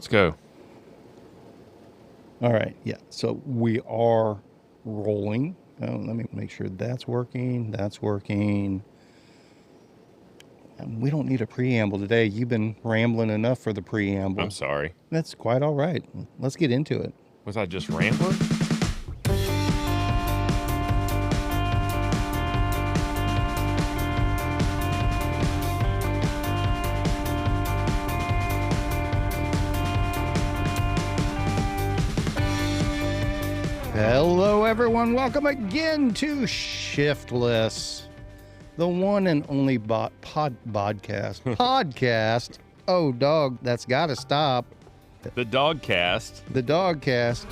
Let's go. All right. Yeah. So we are rolling. Let me make sure that's working. That's working. And we don't need a preamble today. You've been rambling enough for the preamble. I'm sorry. That's quite all right. Let's get into it. Was I just rambling? Hello, everyone. Welcome again to ShiftLess, the one and only podcast. Podcast. Oh, dog, that's got to stop. The Dogcast. The Dogcast.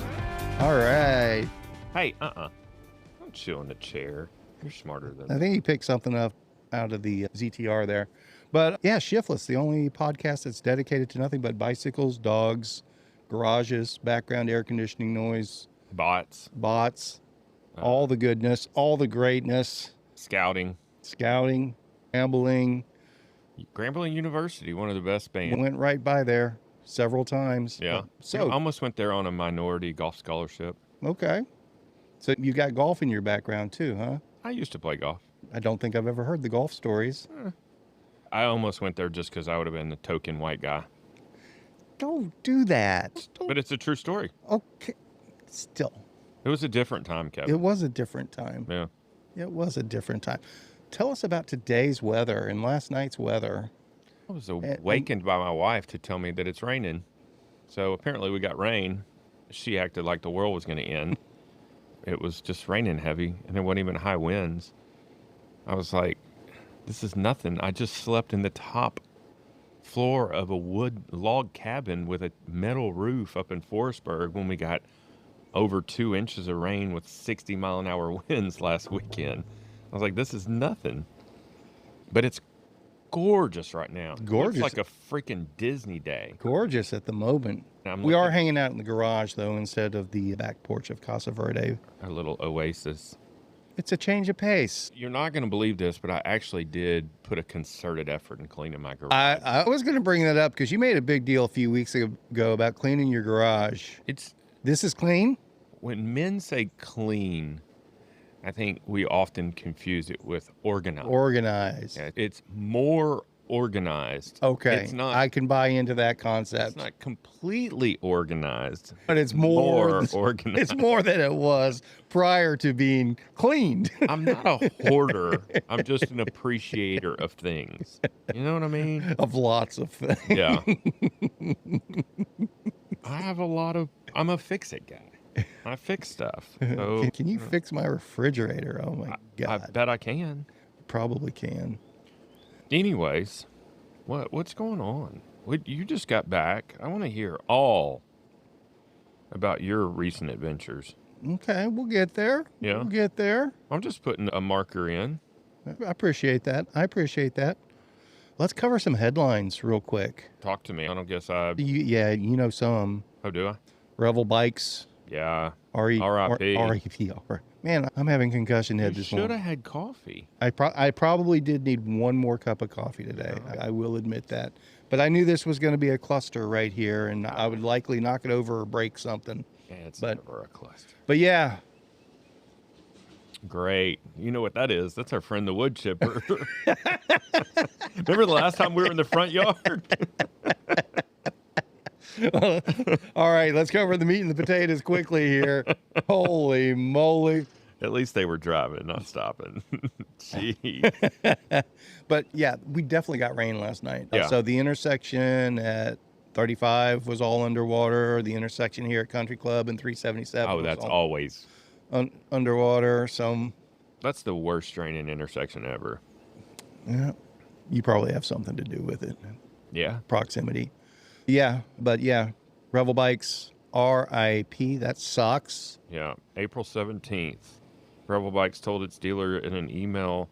All right. Hey, don't chill in the chair. You're smarter than I think he picked something up out of the ZTR there. But yeah, ShiftLess, the only podcast that's dedicated to nothing but bicycles, dogs, garages, background air conditioning noise, bots, all the goodness, all the greatness. Scouting, Grambling. Grambling University, one of the best bands. Went right by there several times. Yeah. So I almost went there on a minority golf scholarship. Okay. So you got golf in your background too, huh? I used to play golf. I don't think I've ever heard the golf stories. I almost went there just because I would have been the token white guy. Don't do that. But it's a true story. Okay. Still. It was a different time, Kevin. It was a different time. Yeah. It was a different time. Tell us about today's weather and last night's weather. I was awakened by my wife to tell me that it's raining. So apparently we got rain. She acted like the world was going to end. It was just raining heavy, and there wasn't even high winds. I was like, this is nothing. I just slept in the top floor of a wood log cabin with a metal roof up in Forestburg when we got over 2 inches of rain with 60-mile-an-hour winds last weekend. I was like, this is nothing. But it's gorgeous right now. Gorgeous. It's like a freaking Disney day. Gorgeous at the moment. We are hanging out in the garage, though, instead of the back porch of Casa Verde. Our little oasis. It's a change of pace. You're not going to believe this, but I actually did put a concerted effort in cleaning my garage. I was going to bring that up because you made a big deal a few weeks ago about cleaning your garage. This is clean? When men say clean, I think we often confuse it with organized. Organized. Yeah, it's more organized. Okay. It's not, I can buy into that concept. It's not completely organized. But it's more organized. It's more than it was prior to being cleaned. I'm not a hoarder. I'm just an appreciator of things. You know what I mean? Of lots of things. Yeah. I'm a fix-it guy. I fix stuff. So, can you fix my refrigerator? Oh my God. I bet I can. Probably can. Anyways, what's going on? You just got back. I want to hear all about your recent adventures. Okay, we'll get there. Yeah. We'll get there. I'm just putting a marker in. I appreciate that. Let's cover some headlines real quick. Talk to me. I don't guess you know some. Oh, do I? Revel Bikes. Yeah. R.I.P. Man, I'm having concussion head this morning. You should have had coffee. I probably did need one more cup of coffee today. I will admit that. But I knew this was going to be a cluster right here, and I would likely knock it over or break something. Yeah, it's never a cluster. But yeah. Great. You know what that is? That's our friend the wood chipper. Remember the last time we were in the front yard? All right, let's cover the meat and the potatoes quickly here. Holy moly. At least they were driving, not stopping. Jeez. But yeah, we definitely got rain last night. Yeah. So the intersection at 35 was all underwater. The intersection here at Country Club and 377 Oh, that's always underwater. That's the worst draining intersection ever. Yeah, you probably have something to do with it. Yeah. Proximity. Yeah, but yeah, Revel Bikes, R.I.P. That sucks. Yeah, April 17th. Revel Bikes told its dealer in an email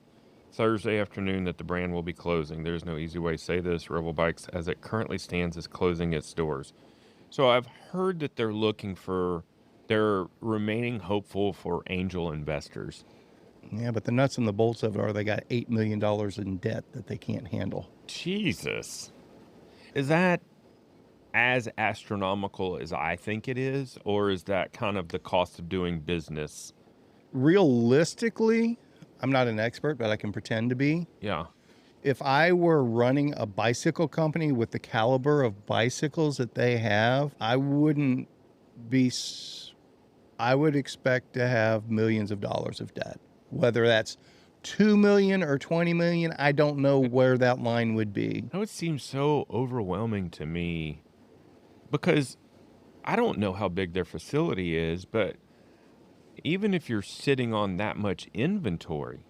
Thursday afternoon that the brand will be closing. There's no easy way to say this. Revel Bikes, as it currently stands, is closing its doors. So I've heard that they're remaining hopeful for angel investors. Yeah, but the nuts and the bolts of it are they got $8 million in debt that they can't handle. Jesus. Is that as astronomical as I think it is, or is that kind of the cost of doing business? Realistically, I'm not an expert, but I can pretend to be. Yeah. If I were running a bicycle company with the caliber of bicycles that they have, I wouldn't be, I would expect to have millions of dollars of debt. Whether that's 2 million or 20 million, I don't know where that line would be. That would seem so overwhelming to me because I don't know how big their facility is, but even if you're sitting on that much inventory.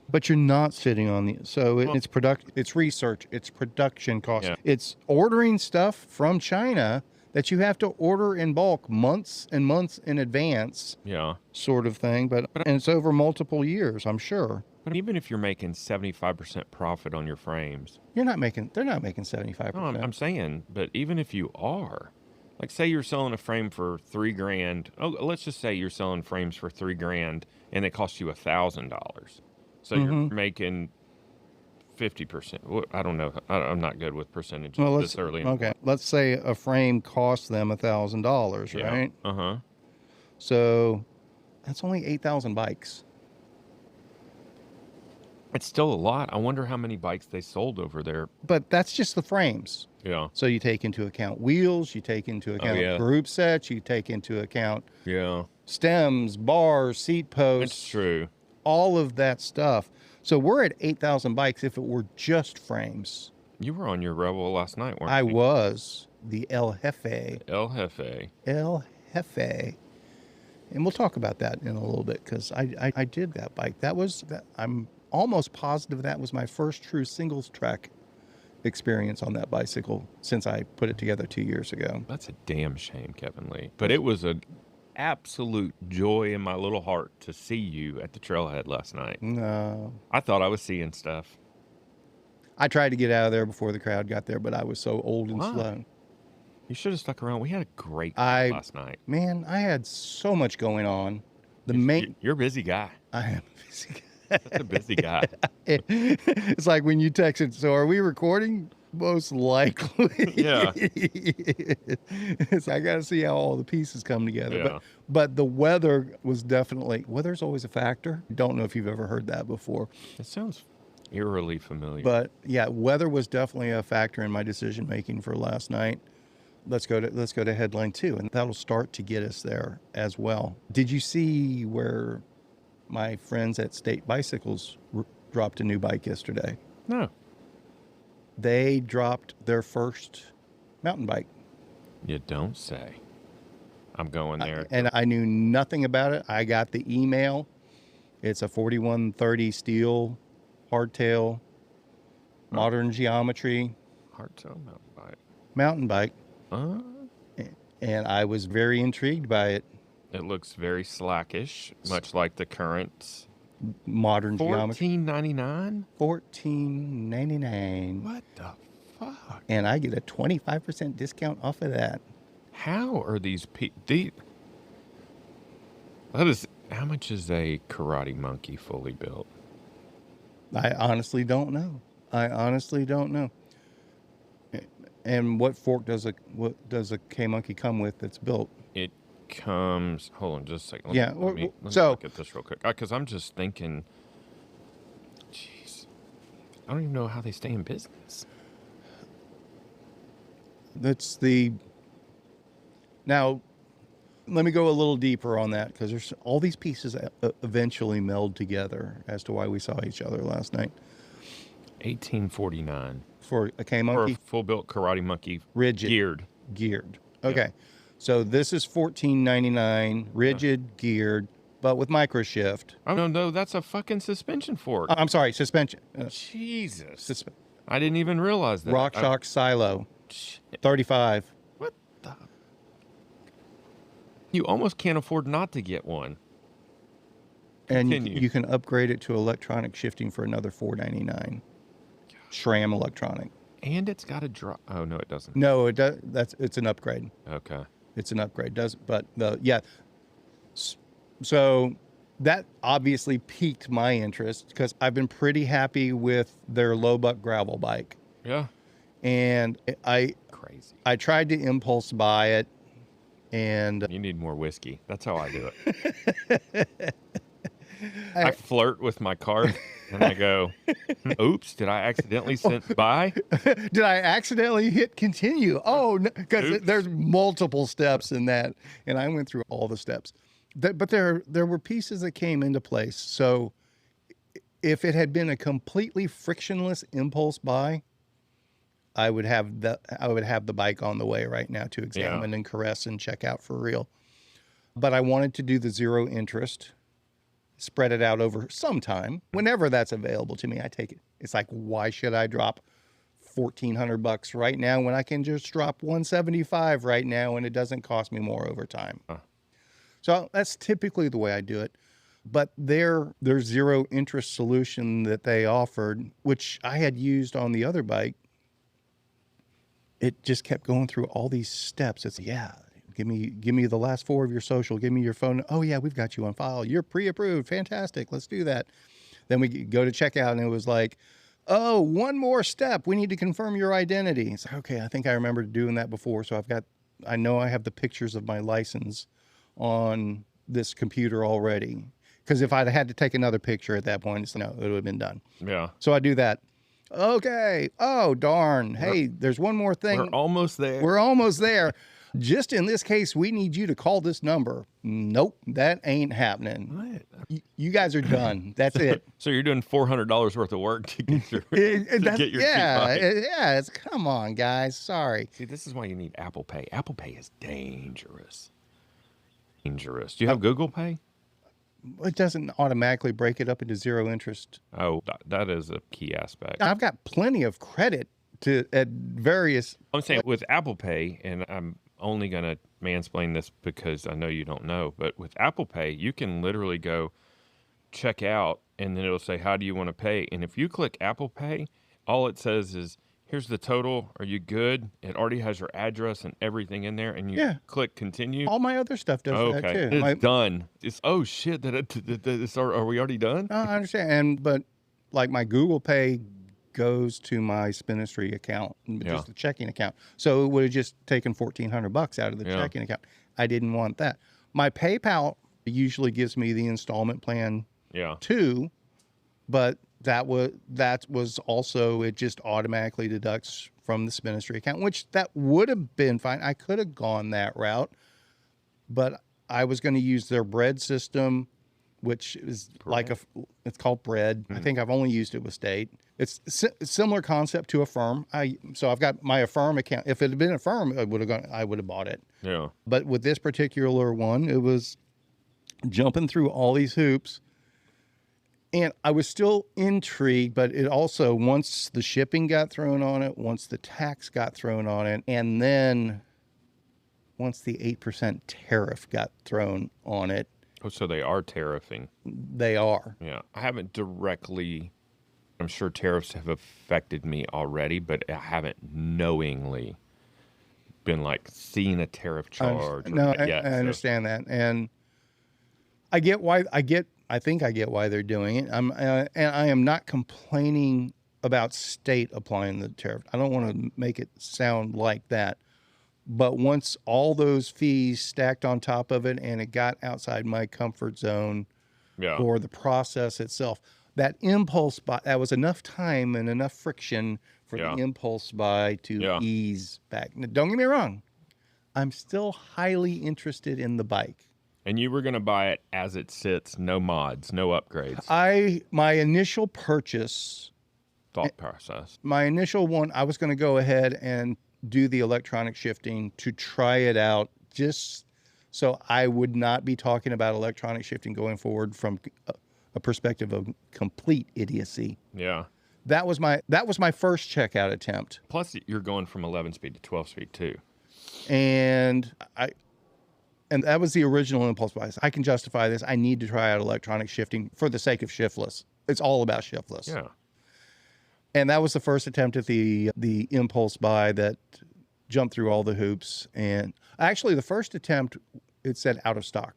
But you're not sitting on the, so Well- it's research, it's production cost. Yeah. It's ordering stuff from China that you have to order in bulk months and months in advance, Yeah. sort of thing. And it's over multiple years, I'm sure. But even if you're making 75% profit on your frames, They're not making 75%. no, I'm saying, but even if you are, like say you're selling a frame for $3,000. Oh, let's just say you're selling frames for $3,000 and they cost you $1,000. So you're making 50%. I don't know. I'm not good with percentages this early in the okay. Let's say a frame costs them $1,000, Yeah. right? Uh-huh. So that's only 8,000 bikes. It's still a lot. I wonder how many bikes they sold over there. But that's just the frames. Yeah. So you take into account wheels, you take into account yeah. group sets, you take into account Yeah. stems, bars, seat posts, It's true. all of that stuff. So we're at 8,000 bikes if it were just frames. You were on your Revel last night, weren't I you? was the El Jefe. El Jefe. El Jefe. And we'll talk about that in a little bit because I did that bike. I'm almost positive that was my first true singles track experience on that bicycle since I put it together 2 years ago. That's a damn shame, Kevin Lee. But it was an absolute joy in my little heart to see you at the trailhead last night. No. I thought I was seeing stuff. I tried to get out of there before the crowd got there, but I was so old and Why? slow. You should have stuck around. We had a great time last night. Man, I had so much going on. You're a busy guy. I am busy. Such a busy guy. It's like when you texted, so are we recording? Most likely. Yeah. I got to see how all the pieces come together. Yeah. But the weather was definitely, weather's always a factor. Don't know if you've ever heard that before. It sounds eerily familiar. But yeah, weather was definitely a factor in my decision making for last night. Let's go to headline 2, and that'll start to get us there as well. Did you see where my friends at State Bicycles dropped a new bike yesterday? No. They dropped their first mountain bike. You don't say. I'm going there. And I knew nothing about it. I got the email. It's a 4130 steel hardtail, modern geometry Hardtail mountain bike. mountain bike. Uh, And I was very intrigued by it. it looks very slackish, much like the current. Modern geometry. $14.99? $14.99. What the fuck? And I get a 25% discount off of that. How are these people? How much is a Karate Monkey fully built? I honestly don't know. And what fork does a K Monkey come with that's built? It comes. Hold on, just a second. Yeah, Let me so- look at this real quick because I'm just thinking. Jeez, I don't even know how they stay in business. That's the. Now, let me go a little deeper on that because there's all these pieces eventually meld together as to why we saw each other last night. $18.49 For a K for a Monkey full built Karate Monkey rigid geared. Okay, so this is $14.99 rigid geared, but with micro shift. Oh no, that's a fucking suspension fork. I'm sorry, suspension. Jesus, I didn't even realize that. Rock shock silo, 35. What the? You almost can't afford not to get one. And Continue. you can upgrade it to electronic shifting for another $4.99. SRAM electronic. And it's got a drop. Oh no, it doesn't. No, it does. It's an upgrade. Okay. It's an upgrade. So that obviously piqued my interest because I've been pretty happy with their low buck gravel bike. Yeah. And Crazy. I tried to impulse buy it, and You need more whiskey. That's how I do it. I flirt with my cart and I go, oops, did I accidentally send buy? did I accidentally hit continue? Oh, because Oops. there's multiple steps in that, and I went through all the steps. But there were pieces that came into place. So if it had been a completely frictionless impulse buy, I would have the bike on the way right now to examine and caress and check out for real. But I wanted to do the zero interest, spread it out over some time. Whenever that's available to me, I take it. It's like, why should I drop $1,400 right now when I can just drop $175 right now and it doesn't cost me more over time? So that's typically the way I do it. But their zero interest solution that they offered, which I had used on the other bike, it just kept going through all these steps. It's, give me the last four of your social, give me your phone. Oh yeah, we've got you on file. You're pre-approved. Fantastic. Let's do that. Then we go to checkout and it was like, oh, one more step. We need to confirm your identity. It's like, okay, I think I remember doing that before. So I know I have the pictures of my license on this computer already. Because if I'd had to take another picture at that point, it would have been done. Yeah. So I do that. Okay. Oh, darn. Hey, there's one more thing. We're almost there. We're almost there. Just in this case, we need you to call this number. Nope, that ain't happening. What? You guys are done. That's it. So you're doing $400 worth of work to get your, It's come on, guys. Sorry. See, this is why you need Apple Pay. Apple Pay is dangerous. Dangerous. Do you have Google Pay? It doesn't automatically break it up into zero interest. Oh, that is a key aspect. I've got plenty of credit at various. I'm saying with Apple Pay, and I'm only going to mansplain this because I know you don't know, but with Apple Pay, you can literally go check out and then it'll say, how do you want to pay? And if you click Apple Pay, all it says is, here's the total. Are you good? It already has your address and everything in there, and you click continue. All my other stuff does that too. It's done. It's, oh shit, are we already done? I understand. But like my Google Pay goes to my Spinistry account, just the checking account. So it would have just taken $1,400 out of the checking account. I didn't want that. My PayPal usually gives me the installment plan too, but that was also, it just automatically deducts from the Spinistry account, which that would have been fine. I could have gone that route, but I was going to use their bread system, which is it's called bread. I think I've only used it with State. It's similar concept to Affirm. So I've got my Affirm account. If it had been Affirm, I would have bought it. Yeah. But with this particular one, it was jumping through all these hoops. And I was still intrigued, but it also, once the shipping got thrown on it, once the tax got thrown on it, and then once the 8% tariff got thrown on it. Oh, so they are tariffing. They are. Yeah. I haven't directly, I'm sure tariffs have affected me already, but I haven't knowingly been like seeing a tariff charge. I understand that. And I get why, I think I get why they're doing it. And I am not complaining about State applying the tariff. I don't want to make it sound like that. But once all those fees stacked on top of it and it got outside my comfort zone for the process itself, that impulse buy, that was enough time and enough friction for the impulse buy to ease back. Now, don't get me wrong. I'm still highly interested in the bike. And you were going to buy it as it sits, no mods, no upgrades. My initial purchase. Thought process. My initial one, I was going to go ahead and do the electronic shifting to try it out, just so I would not be talking about electronic shifting going forward from a perspective of complete idiocy. Yeah. That was my first checkout attempt. Plus, you're going from 11-speed to 12-speed too. And that was the original impulse buy. I can justify this. I need to try out electronic shifting for the sake of shiftless. It's all about shiftless. Yeah. And that was the first attempt at the impulse buy that jumped through all the hoops. And actually, the first attempt, it said out of stock.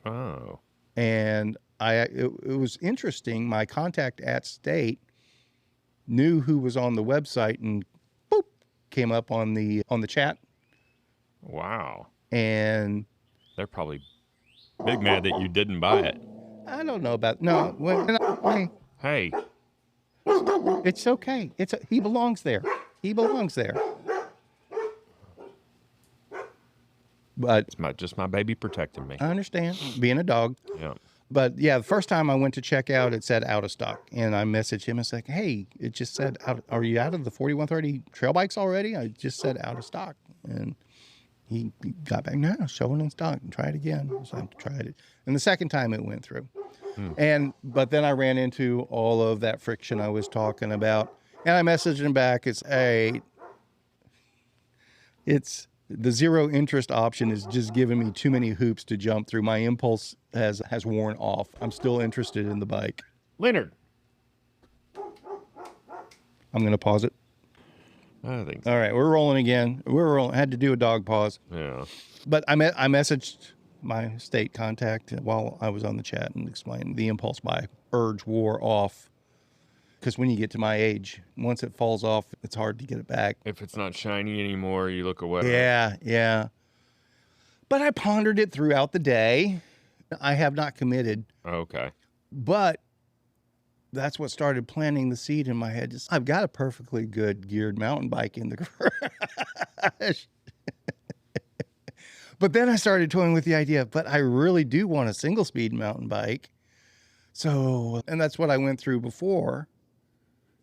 Oh. And it was interesting. My contact at State knew who was on the website, and boop, came up on the chat, Wow. and They're probably big mad that you didn't buy it. I don't know about hey, Hey, it's okay. He belongs there. He belongs there. But it's just my baby protecting me. I understand being a dog. Yeah. But yeah, the first time I went to check out, it said out of stock, and I messaged him and said, "Hey, it just said out. Are you out of the 4130 trail bikes already? I just said out of stock." And he got back, "No, showing in stock, and try it again." So I tried it, and the second time it went through. But then I ran into all of that friction I was talking about, and I messaged him back. It's the zero interest option is just giving me too many hoops to jump through. My impulse has worn off. I'm still interested in the bike. Leonard. I'm going to pause it. I think so. All right, we're rolling again. Had to do a dog pause. Yeah. But I messaged my state contact while I was on the chat and explained the impulse buy urge wore off. Because when you get to my age, once it falls off, it's hard to get it back. If it's not shiny anymore, you look away. Yeah. But I pondered it throughout the day. I have not committed. Okay. But that's what started planting the seed in my head. I've got a perfectly good geared mountain bike in the garage. But then I started toying with the idea, but I really do want a single speed mountain bike. So, and that's what I went through before.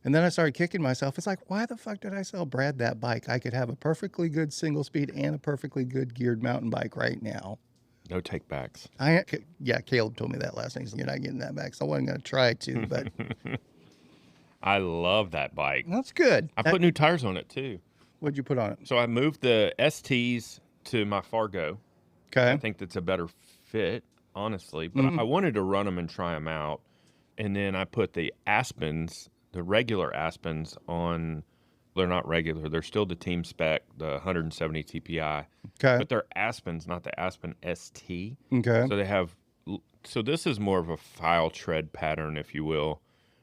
And then I started kicking myself. It's like, why the fuck did I sell Brad that bike? I could have a perfectly good single speed and a perfectly good geared mountain bike right now. No take backs. Yeah, Caleb told me that last night. He said, "You're not getting that back." So I wasn't going to try to, but I love that bike. that's good. I put new tires on it too. What'd you put on it? So I moved the STs to my Fargo. Okay. I think that's a better fit, honestly. But I wanted to run them and try them out. And then I put the Aspens, the regular Aspens on. They're not regular. They're still the team spec, the 170 TPI. Okay. But they're Aspens, not the Aspen ST. Okay. So they have. So this is more of a file tread pattern, if you will.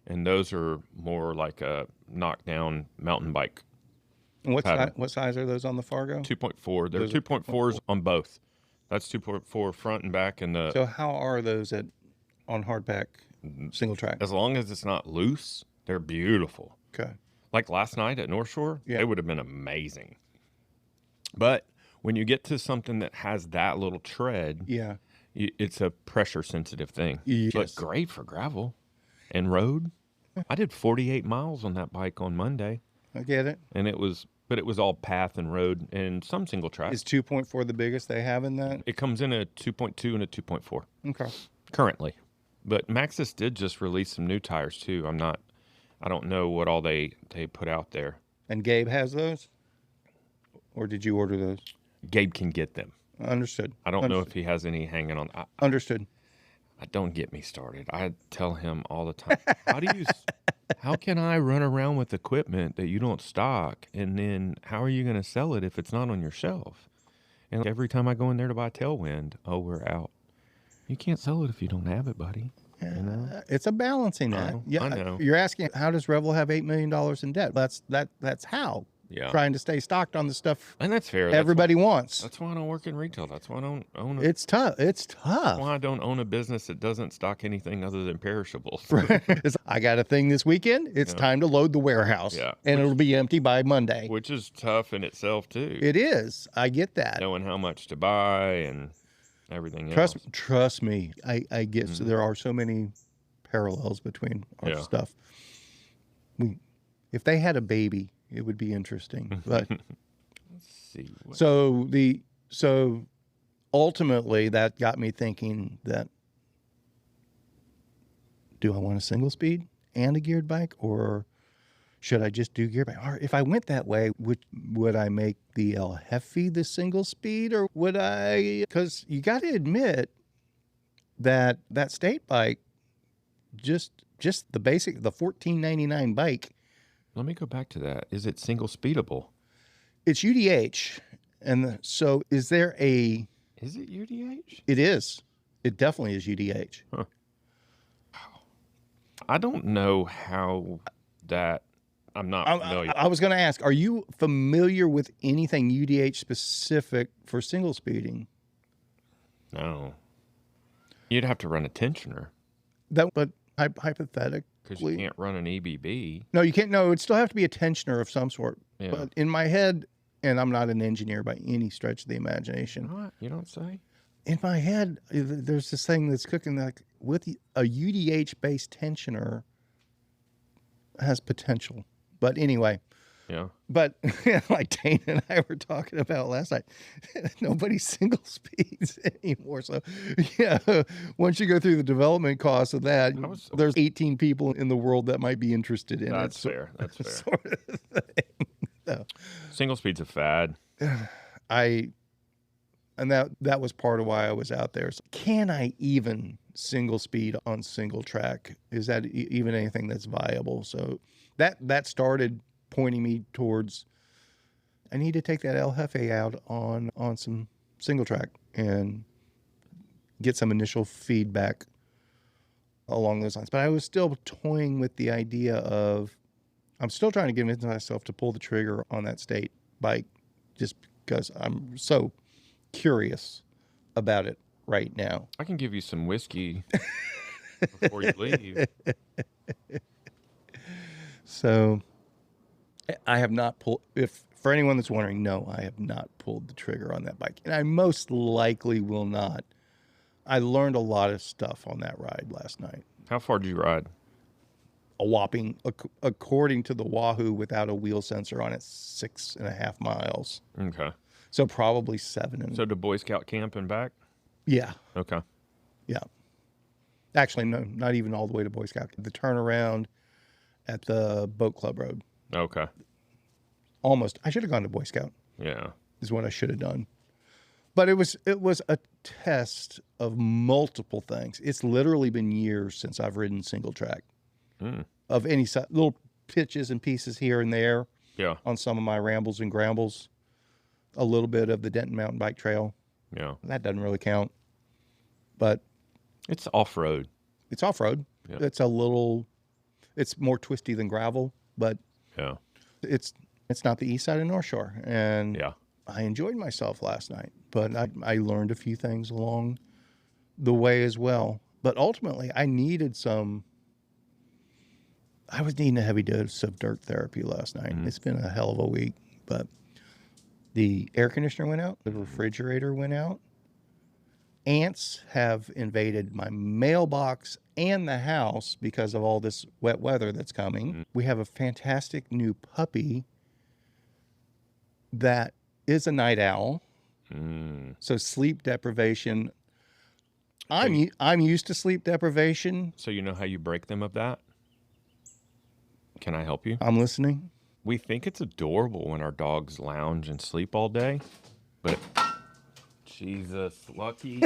And those are more like a knockdown mountain bike. And what size are those on the Fargo? 2.4. They're 2.4s on both. That's 2.4 front and back. And So how are those on hardpack single track? as long as it's not loose, they're beautiful. Okay. Like last night at North Shore, Yeah. they would have been amazing. But when you get to something that has that little tread, Yeah. it's a pressure sensitive thing. Yes. But great for gravel and road. I did 48 miles on that bike on Monday, I get it. and it was all path and road and some single track. Is 2.4 the biggest they have in that? It comes in a 2.2 and a 2.4 Okay. currently. But Maxxis did just release some new tires too. I don't know what all they put out there. And Gabe has those? Or did you order those? Gabe can get them. Understood. I don't know if he has any hanging on. Understood. Don't get me started. I tell him all the time, how can I run around with equipment that you don't stock? And then how are you going to sell it if it's not on your shelf? And every time I go in there to buy Tailwind, we're out. You can't sell it if you don't have it, buddy. You know? It's a balancing act. I know. You're asking, how does Revel have $8 million in debt? That's how. Yeah. Trying to stay stocked on the stuff And that's fair. everybody wants. That's why I don't work in retail. That's why I don't own a It's tough. It's That's tough. why I don't own a business that doesn't stock anything other than perishables. I got a thing this weekend. It's time to load the warehouse. Yeah. And it'll be empty by Monday. Which is tough in itself too. It is. I get that. Knowing how much to buy and everything else. Trust me. I get so there are so many parallels between our stuff. If they had a baby, it would be interesting. But Let's see. so ultimately that got me thinking that, do I want a single speed and a geared bike, or should I just do geared bike? Or if I went that way, would I make the El Jefe the single speed, or would I? Because you got to admit that state bike, just the basic, the $14.99 bike. Let me go back to that. Is it single speedable? It's UDH, and so is there a? Is it UDH? It is. It definitely is UDH. Huh. I don't know how that I'm not familiar. I was going to ask, are you familiar with anything UDH specific for single speeding? No. You'd have to run a tensioner But hypothetically, because you can't run an EBB. No, you can't. No, it'd still have to be a tensioner of some sort. Yeah. But in my head, and I'm not an engineer by any stretch of the imagination. What? You don't say? In my head, there's this thing that's cooking like with a UDH based tensioner has potential. But anyway. Yeah. But like Dana and I were talking about last night, nobody single speeds anymore. So yeah, once you go through the development costs of that, there's 18 people in the world that might be interested in That's it. fair. That's fair. Sort of thing. So, single speed's a fad. That was part of why I was out there. So can I even single speed on single track? Is that even anything that's viable? So that started pointing me towards, I need to take that El Jefe out on some single track and get some initial feedback along those lines. But I was still toying with the idea of, I'm still trying to get into myself to pull the trigger on that state bike just because I'm so curious about it right now. I can give you some whiskey before you leave. So I have not pulled, for anyone that's wondering, no, I have not pulled the trigger on that bike. And I most likely will not. I learned a lot of stuff on that ride last night. How far did you ride? A whopping, according to the Wahoo without a wheel sensor on it, 6.5 miles. Okay. So probably 7. So to Boy Scout camp and back? Yeah. Okay. Yeah. Actually, no, not even all the way to Boy Scout. The turnaround at the Boat Club Road. Okay. Almost. I should have gone to Boy Scout. Yeah. Is what I should have done. But it was a test of multiple things. It's literally been years since I've ridden single track of any little pitches and pieces here and there. Yeah. On some of my rambles and grambles, a little bit of the Denton Mountain Bike Trail. Yeah. That doesn't really count, but it's off-road. It's off-road. Yeah. It's more twisty than gravel, but yeah, it's not the east side of North Shore. And yeah, I enjoyed myself last night, but I learned a few things along the way as well. But ultimately, I was needing a heavy dose of dirt therapy last night. It's been a hell of a week, but the air conditioner went out, the refrigerator went out. Ants have invaded my mailbox and the house because of all this wet weather that's coming. We have a fantastic new puppy that is a night owl. So sleep deprivation. I'm used to sleep deprivation. So you know how you break them of that? Can I help you? I'm listening. We think it's adorable when our dogs lounge and sleep all day, but Jesus, Lucky.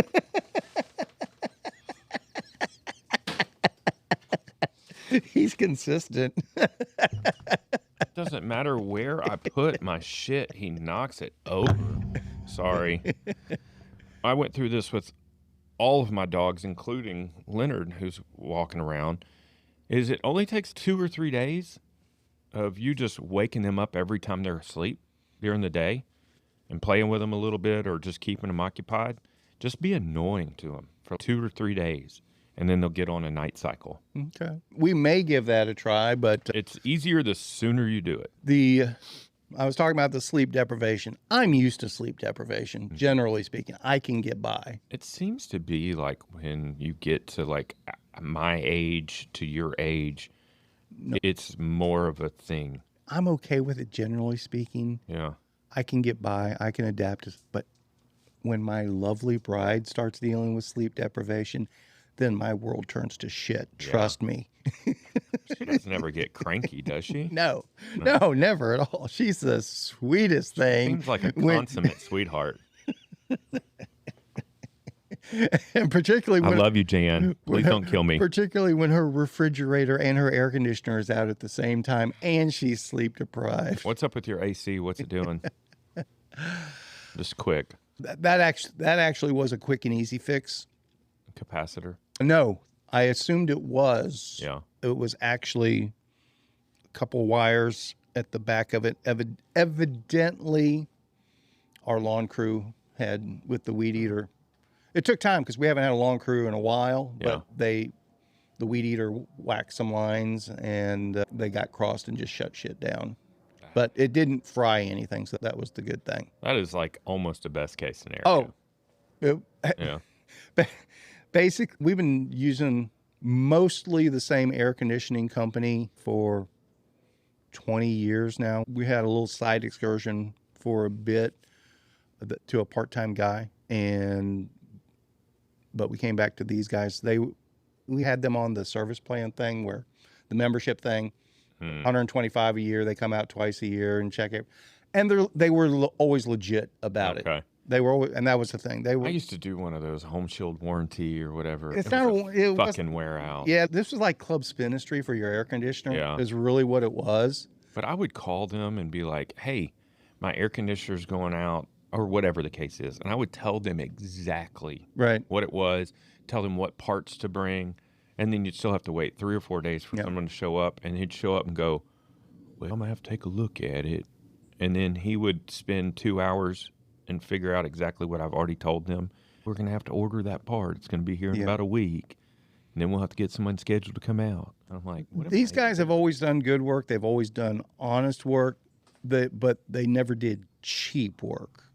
He's consistent. Doesn't matter where I put my shit, he knocks it over. Sorry. I went through this with all of my dogs, including Leonard, who's walking around. It only takes 2 or 3 days of you just waking them up every time they're asleep during the day and playing with them a little bit or just keeping them occupied. Just be annoying to them for 2 or 3 days, and then they'll get on a night cycle. Okay. We may give that a try, but it's easier the sooner you do it. I was talking about the sleep deprivation. I'm used to sleep deprivation, generally speaking. I can get by. It seems to be like when you get to like my age to your age, it's more of a thing. I'm okay with it, generally speaking. Yeah. I can get by. I can adapt. But when my lovely bride starts dealing with sleep deprivation, then my world turns to shit. Trust me. She doesn't ever get cranky, does she? No, never at all. She's the sweetest thing. Seems like a consummate sweetheart. And particularly when I love you, Jan. Please don't kill me. Particularly when her refrigerator and her air conditioner is out at the same time and she's sleep deprived. What's up with your AC? What's it doing? Just quick. That actually was a quick and easy fix. Capacitor? No, I assumed it was. Yeah. It was actually couple wires at the back of it. Evidently, our lawn crew had with the weed eater. It took time because we haven't had a lawn crew in a while, but the weed eater whacked some lines and they got crossed and just shut shit down. But it didn't fry anything, so that was the good thing. That is like almost a best case scenario. Oh, yeah. Basic. We've been using mostly the same air conditioning company for 20 years now. We had a little side excursion for a bit to a part-time guy, but we came back to these guys. We had them on the service plan thing, where the membership thing, $125 a year. They come out twice a year and check it, and they were always legit about it. They were always, and that was the thing. I used to do one of those home shield warranty or whatever. It fucking wear out. Yeah, this was like Club Spinistry for your air conditioner. Yeah, is really what it was. But I would call them and be like, "Hey, my air conditioner's going out," or whatever the case is, and I would tell them exactly what it was, tell them what parts to bring, and then you'd still have to wait 3 or 4 days for someone to show up, and he'd show up and go, "Well, I'm gonna have to take a look at it," and then he would spend 2 hours and figure out exactly what I've already told them. We're going to have to order that part. It's going to be here in about a week. And then we'll have to get someone scheduled to come out. I'm like, what? These guys have always done good work. They've always done honest work, but they never did cheap work.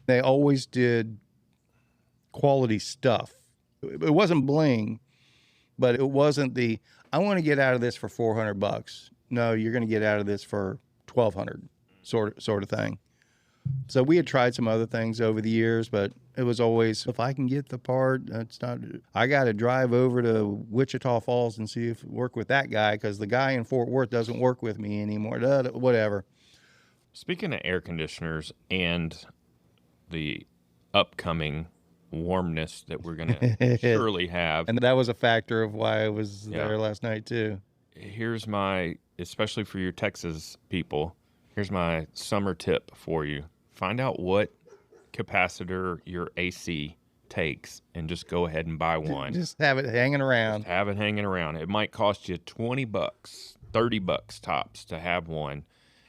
They always did quality stuff. It wasn't bling, but it wasn't I want to get out of this for $400. No, you're going to get out of this for $1,200 sort of thing. So we had tried some other things over the years, but it was always, if I can get the part, I got to drive over to Wichita Falls and see if work with that guy, because the guy in Fort Worth doesn't work with me anymore. Whatever. Speaking of air conditioners and the upcoming warmness that we're going to surely have. And that was a factor of why I was there last night too. Here's especially for your Texas people, here's my summer tip for you. Find out what capacitor your AC takes and just go ahead and buy one. Just have it hanging around. It might cost you $20, $30 tops to have one.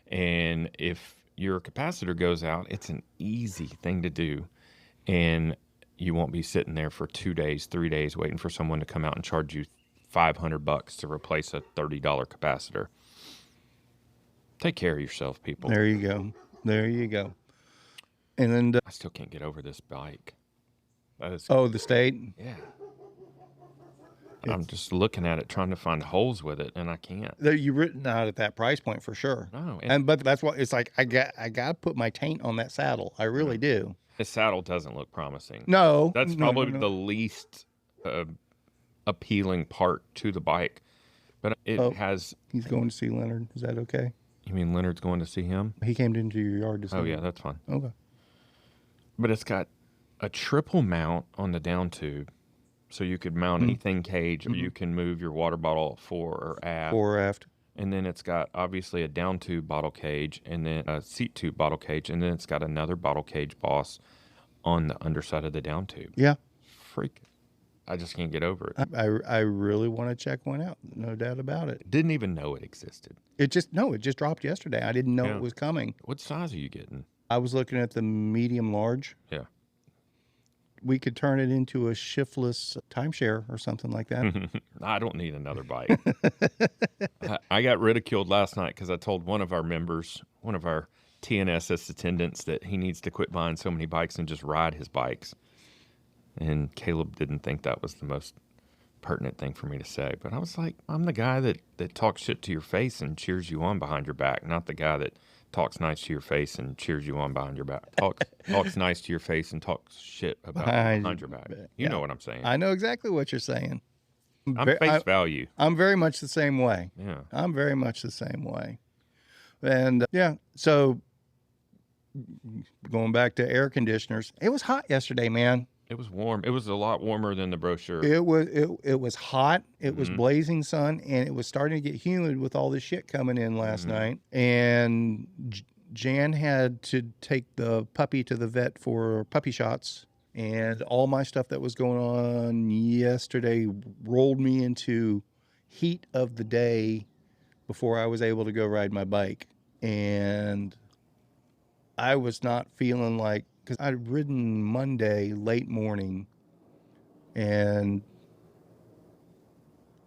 And if your capacitor goes out, it's an easy thing to do. And you won't be sitting there for 2 days, 3 days waiting for someone to come out and charge you $500 to replace a $30 capacitor. Take care of yourself, people. There you go. And then I still can't get over this bike. the State? Yeah. I'm just looking at it, trying to find holes with it, and I can't. You're written out at that price point for sure. No, but that's what it's like. I got to put my taint on that saddle. I really do. The saddle doesn't look promising. No, that's probably the least appealing part to the bike. But it has. He's going to see Leonard. Is that okay? You mean Leonard's going to see him? He came into your yard to see him. Yeah, that's fine. Okay. But it's got a triple mount on the down tube, so you could mount anything cage, or you can move your water bottle fore or aft. And then it's got obviously a down tube bottle cage, and then a seat tube bottle cage, and then it's got another bottle cage boss on the underside of the down tube. Yeah. Freak. I just can't get over it. I really want to check one out. No doubt about it. Didn't even know it existed. It just dropped yesterday. I didn't know it was coming. What size are you getting? I was looking at the medium large. Yeah. We could turn it into a shiftless timeshare or something like that. I don't need another bike. I got ridiculed last night because I told one of our members, one of our TNSS attendants, that he needs to quit buying so many bikes and just ride his bikes. And Caleb didn't think that was the most pertinent thing for me to say. But I was like, I'm the guy that talks shit to your face and cheers you on behind your back, not the guy that talks nice to your face and cheers you on behind your back. Talks nice to your face and talks shit about behind your back. You know what I'm saying. I know exactly what you're saying. I'm face value. I'm very much the same way. Yeah. I'm very much the same way. And so going back to air conditioners, it was hot yesterday, man. It was warm. It was a lot warmer than the brochure. It was hot. It was blazing sun, and it was starting to get humid with all this shit coming in last night. And Jan had to take the puppy to the vet for puppy shots, and all my stuff that was going on yesterday rolled me into heat of the day before I was able to go ride my bike. And I was not feeling like, because I'd ridden Monday late morning and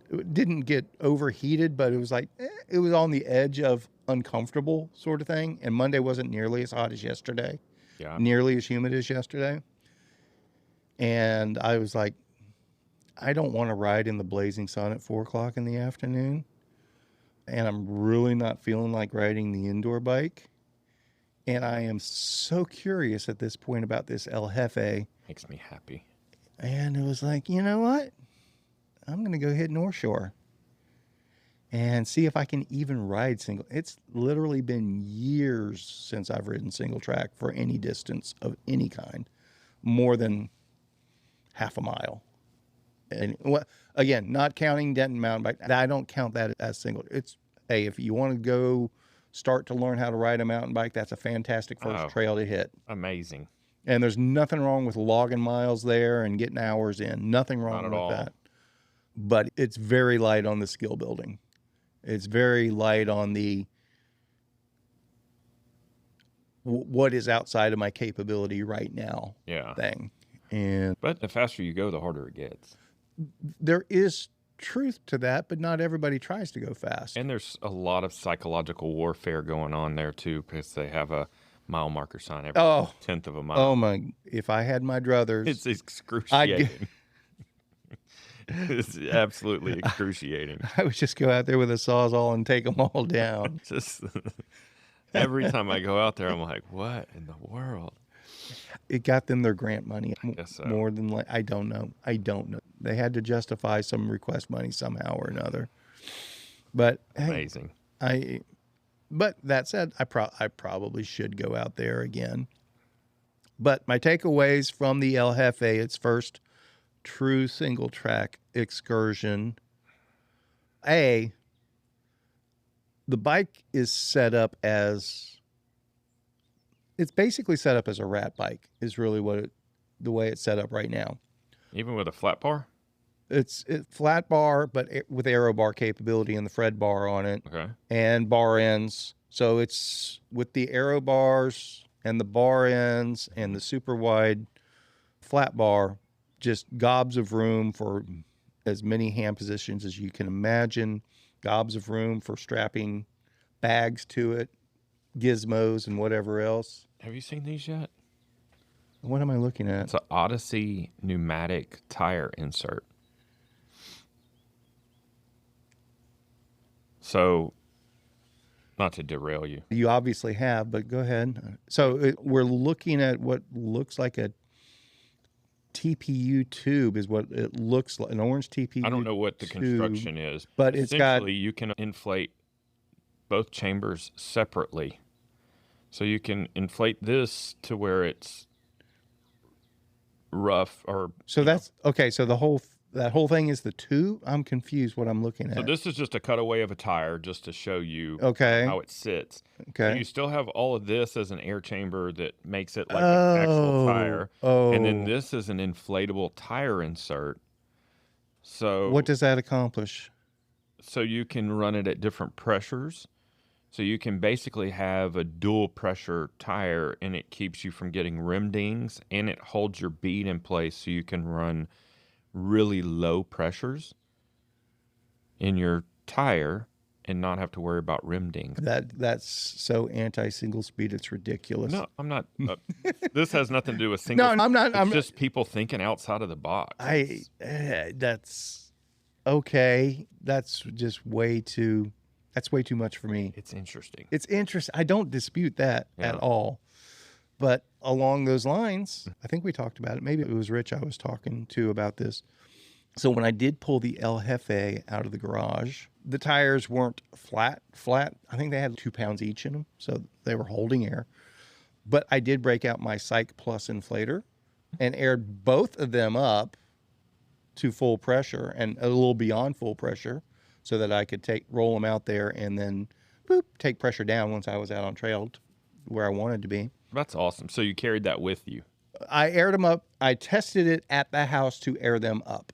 it didn't get overheated, but it was like, it was on the edge of uncomfortable sort of thing. And Monday wasn't nearly as hot as yesterday, Yeah. nearly as humid as yesterday. And I was like, I don't want to ride in the blazing sun at 4 o'clock in the afternoon. And I'm really not feeling like riding the indoor bike. And I am so curious at this point about this El Jefe. Makes me happy. And it was like, you know what? I'm going to go hit North Shore and see if I can even ride single. It's literally been years since I've ridden single track for any distance of any kind, more than half a mile. And again, not counting Denton mountain bike. I don't count that as single. It's, hey, if you want to go start to learn how to ride a mountain bike, that's a fantastic first trail to hit. Amazing. And there's nothing wrong with logging miles there and getting hours in. Nothing wrong with all. that. But it's very light on the skill building. It's very light on the what is outside of my capability right now thing. But the faster you go, the harder it gets. There is truth to that, but not everybody tries to go fast. And there's a lot of psychological warfare going on there too, because they have a mile marker sign every 10th of a mile. Oh my! If I had my druthers, it's excruciating. It's absolutely excruciating. I would just go out there with a sawzall and take them all down. Just every time I go out there, I'm like, what in the world? It got them their grant money. I guess so. More than like, I don't know. They had to justify some request money somehow or another. But amazing. But that said, I probably should go out there again. But my takeaways from the El Jefe, its first true single track excursion. The bike is set up as, it's basically set up as a rat bike is really the way it's set up right now. Even with a flat bar? It's flat bar, but with aero bar capability and the Fred bar on it. Okay. And bar ends. So it's with the aero bars and the bar ends and the super wide flat bar, just gobs of room for as many hand positions as you can imagine, gobs of room for strapping bags to it, gizmos and whatever else. Have you seen these yet? What am I looking at? It's an Odyssey pneumatic tire insert. So, not to derail you. You obviously have, but go ahead. So we're looking at what looks like a TPU tube is what it looks like, an orange TPU. I don't know what the tube, construction is, but it's got. Essentially, you can inflate both chambers separately. So you can inflate this to where it's rough or. So that's okay. So that whole thing is the tube. I'm confused what I'm looking at. So this is just a cutaway of a tire just to show you how it sits. Okay. So you still have all of this as an air chamber that makes it like an actual tire. And then this is an inflatable tire insert. So what does that accomplish? So you can run it at different pressures. So you can basically have a dual pressure tire and it keeps you from getting rim dings and it holds your bead in place so you can run really low pressures in your tire and not have to worry about rim dings. That's so anti-single speed, it's ridiculous. No, I'm not. This has nothing to do with single. No, I'm not. It's just people thinking outside of the box. That's okay. That's just way too. That's way too much for me. It's interesting. It's interesting. I don't dispute that at all. But along those lines, I think we talked about it. Maybe it was Rich I was talking to about this. So when I did pull the El Jefe out of the garage, the tires weren't flat. I think they had 2 pounds each in them, so they were holding air. But I did break out my Psych Plus inflator and aired both of them up to full pressure and a little beyond full pressure so that I could roll them out there and then take pressure down once I was out on trail to where I wanted to be. That's awesome. So you carried that with you. I aired them up. I tested it at the house to air them up.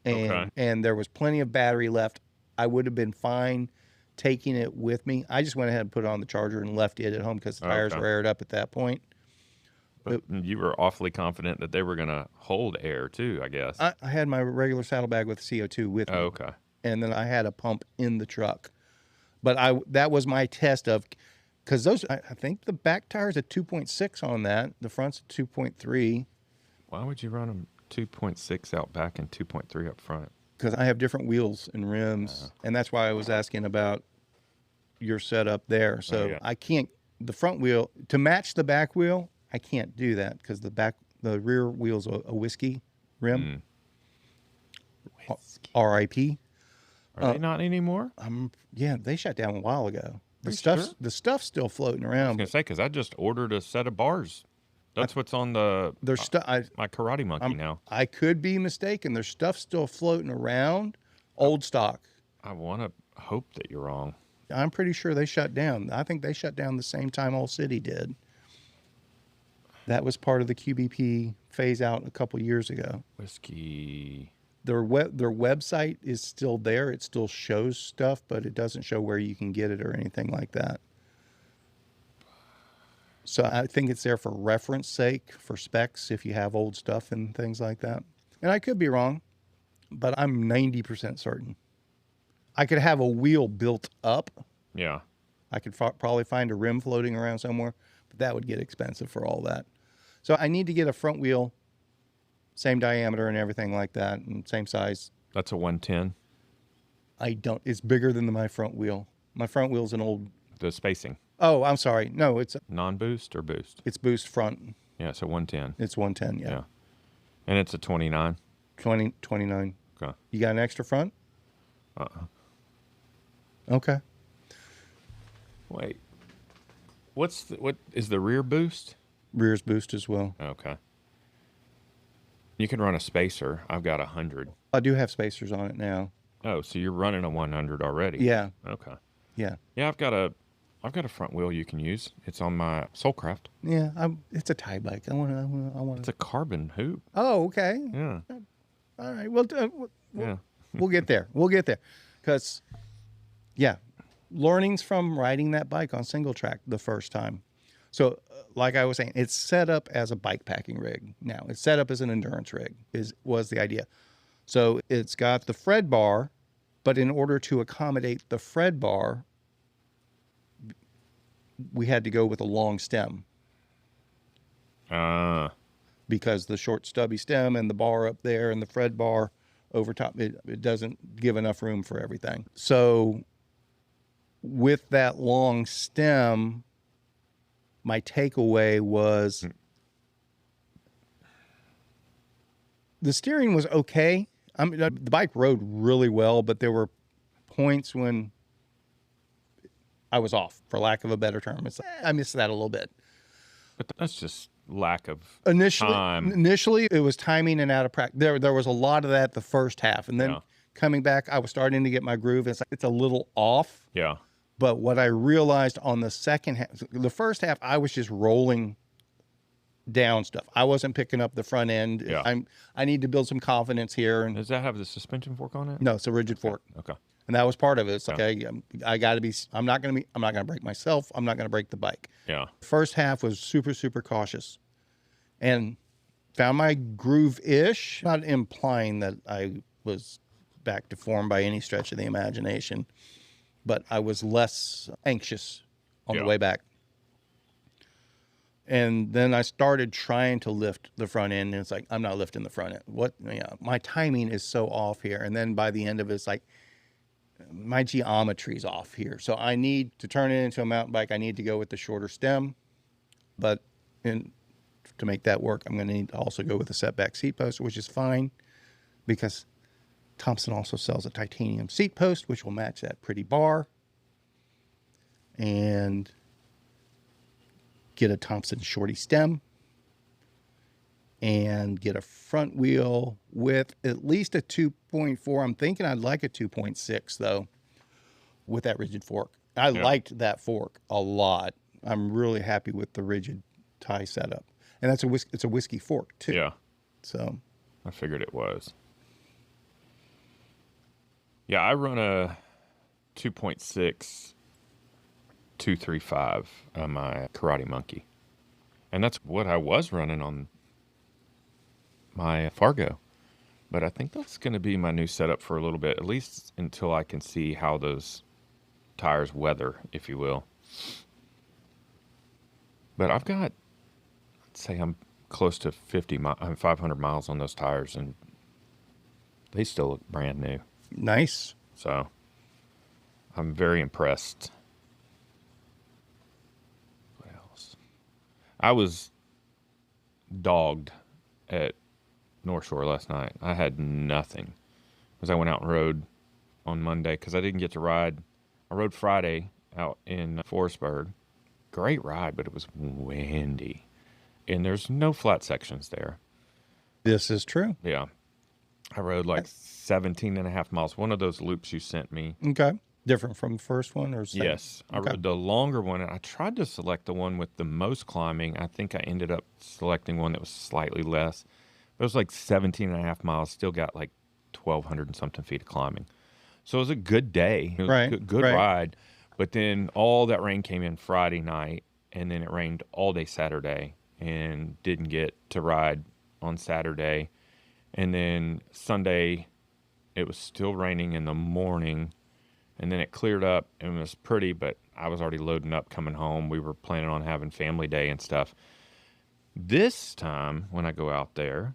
And there was plenty of battery left. I would have been fine taking it with me. I just went ahead and put it on the charger and left it at home because the tires Okay. were aired up at that point. But you were awfully confident that they were going to hold air too, I guess. I had my regular saddlebag with CO2 with me. Oh, okay. And then I had a pump in the truck. But that was my test of, because I think the back tire's a 2.6 on that. The front's a 2.3. Why would you run them 2.6 out back and 2.3 up front? Because I have different wheels and rims. And that's why I was asking about your setup there. So yeah. I can't, the front wheel, to match the back wheel, I can't do that because the rear wheel's a whiskey rim. RIP. Are they not anymore? Yeah, they shut down a while ago. You sure? The stuff's still floating I was around. going to say, because I just ordered a set of bars. That's what's on the my Karate Monkey now. I could be mistaken. There's stuff still floating around, old stock. I want to hope that you're wrong. I'm pretty sure they shut down. I think they shut down the same time Old City did. That was part of the QBP phase out a couple years ago. Whiskey. Their website is still there. It still shows stuff, but it doesn't show where you can get it or anything like that. So I think it's there for reference sake, for specs, if you have old stuff and things like that. And I could be wrong, but I'm 90% certain. I could have a wheel built up. Yeah. I could probably find a rim floating around somewhere, but that would get expensive for all that. So I need to get a front wheel, same diameter and everything like that, and same size. That's a 110. It's bigger than my front wheel. My front wheel's an old. The spacing. Oh, I'm sorry. No, it's Non-boost or boost? It's boost front. Yeah, it's a 110. It's 110, yeah. And it's a 29. 29. Okay. You got an extra front? Uh-uh. Okay. Wait. What is the rear boost? Rear's boost as well. Okay. You can run a spacer. I've got 100. I do have spacers on it now. Oh, so you're running a 100 already? Yeah. Okay. Yeah. Yeah, I've got a front wheel you can use. It's on my Soulcraft. Yeah. It's a tie bike. I want. It's a carbon hoop. Oh, okay. Yeah. All right. Well, Yeah. we'll get there. We'll get there. Because, yeah, learnings from riding that bike on single track the first time. So, like I was saying, it's set up as a bike packing rig now. It's set up as an endurance rig was the idea. So it's got the Fred bar, but in order to accommodate the Fred bar, we had to go with a long stem. Because the short stubby stem and the bar up there and the Fred bar over top, it doesn't give enough room for everything. So with that long stem, my takeaway was the steering was okay. I mean, the bike rode really well, but there were points when I was off, for lack of a better term. I missed that a little bit. But that's just lack of time. Initially, it was timing and out of practice. There was a lot of that the first half. And then coming back, I was starting to get my groove. It's a little off. Yeah. But what I realized on the second half, the first half, I was just rolling down stuff. I wasn't picking up the front end. Yeah. I need to build some confidence here. And does that have the suspension fork on it? No, it's a rigid fork. Okay. And that was part of it. It's like, I got to be, I'm not going to break myself. I'm not going to break the bike. Yeah. First half was super, super cautious and found my groove-ish, not implying that I was back to form by any stretch of the imagination, but I was less anxious on the way back. And then I started trying to lift the front end, and it's like, I'm not lifting the front end. My timing is so off here. And then by the end of it, it's like, my geometry's off here. So I need to turn it into a mountain bike. I need to go with the shorter stem, but to make that work, I'm going to need to also go with a setback seat post, which is fine because Thompson also sells a titanium seat post, which will match that pretty bar, and get a Thompson shorty stem and get a front wheel with at least a 2.4. I'm thinking I'd like a 2.6 though, with that rigid fork. I liked that fork a lot. I'm really happy with the rigid tie setup, and it's a whiskey fork too. Yeah. So I figured it was. Yeah, I run a 2.6 235 on my Karate Monkey. And that's what I was running on my Fargo. But I think that's going to be my new setup for a little bit, at least until I can see how those tires weather, if you will. But I've got, let's say I'm close to 500 miles on those tires, and they still look brand new. Nice. So I'm very impressed. What else? I was dogged at North Shore last night. I had nothing because I went out and rode on Monday because I didn't get to ride. I rode Friday out in Forestburg. Great ride, but it was windy. And there's no flat sections there. This is true. Yeah. I rode like 17 and a half miles. One of those loops you sent me. Okay. Different from the first one or same? Yes. I rode the longer one. And I tried to select the one with the most climbing. I think I ended up selecting one that was slightly less. It was like 17 and a half miles. Still got like 1,200 and something feet of climbing. So it was a good day. It was a good ride. But then all that rain came in Friday night. And then it rained all day Saturday. And didn't get to ride on Saturday. And then Sunday, it was still raining in the morning. And then it cleared up and it was pretty, but I was already loading up coming home. We were planning on having family day and stuff. This time, when I go out there.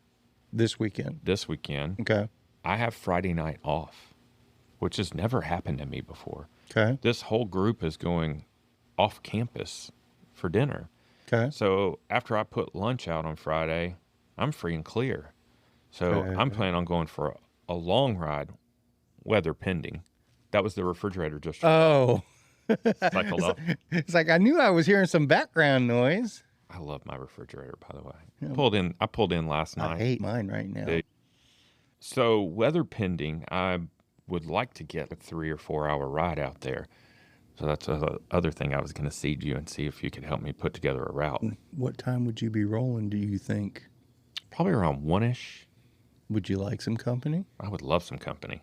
This weekend. Okay. I have Friday night off, which has never happened to me before. Okay. This whole group is going off campus for dinner. Okay. So after I put lunch out on Friday, I'm free and clear. So I'm planning on going for a long ride, weather pending. That was the refrigerator just cycled off. It's like I knew I was hearing some background noise. I love my refrigerator, by the way. Yeah. I pulled in last night. I hate mine right now. So weather pending, I would like to get a 3 or 4 hour ride out there. So that's the other thing I was going to seed you and see if you could help me put together a route. What time would you be rolling, do you think? Probably around 1-ish. Would you like some company? I would love some company.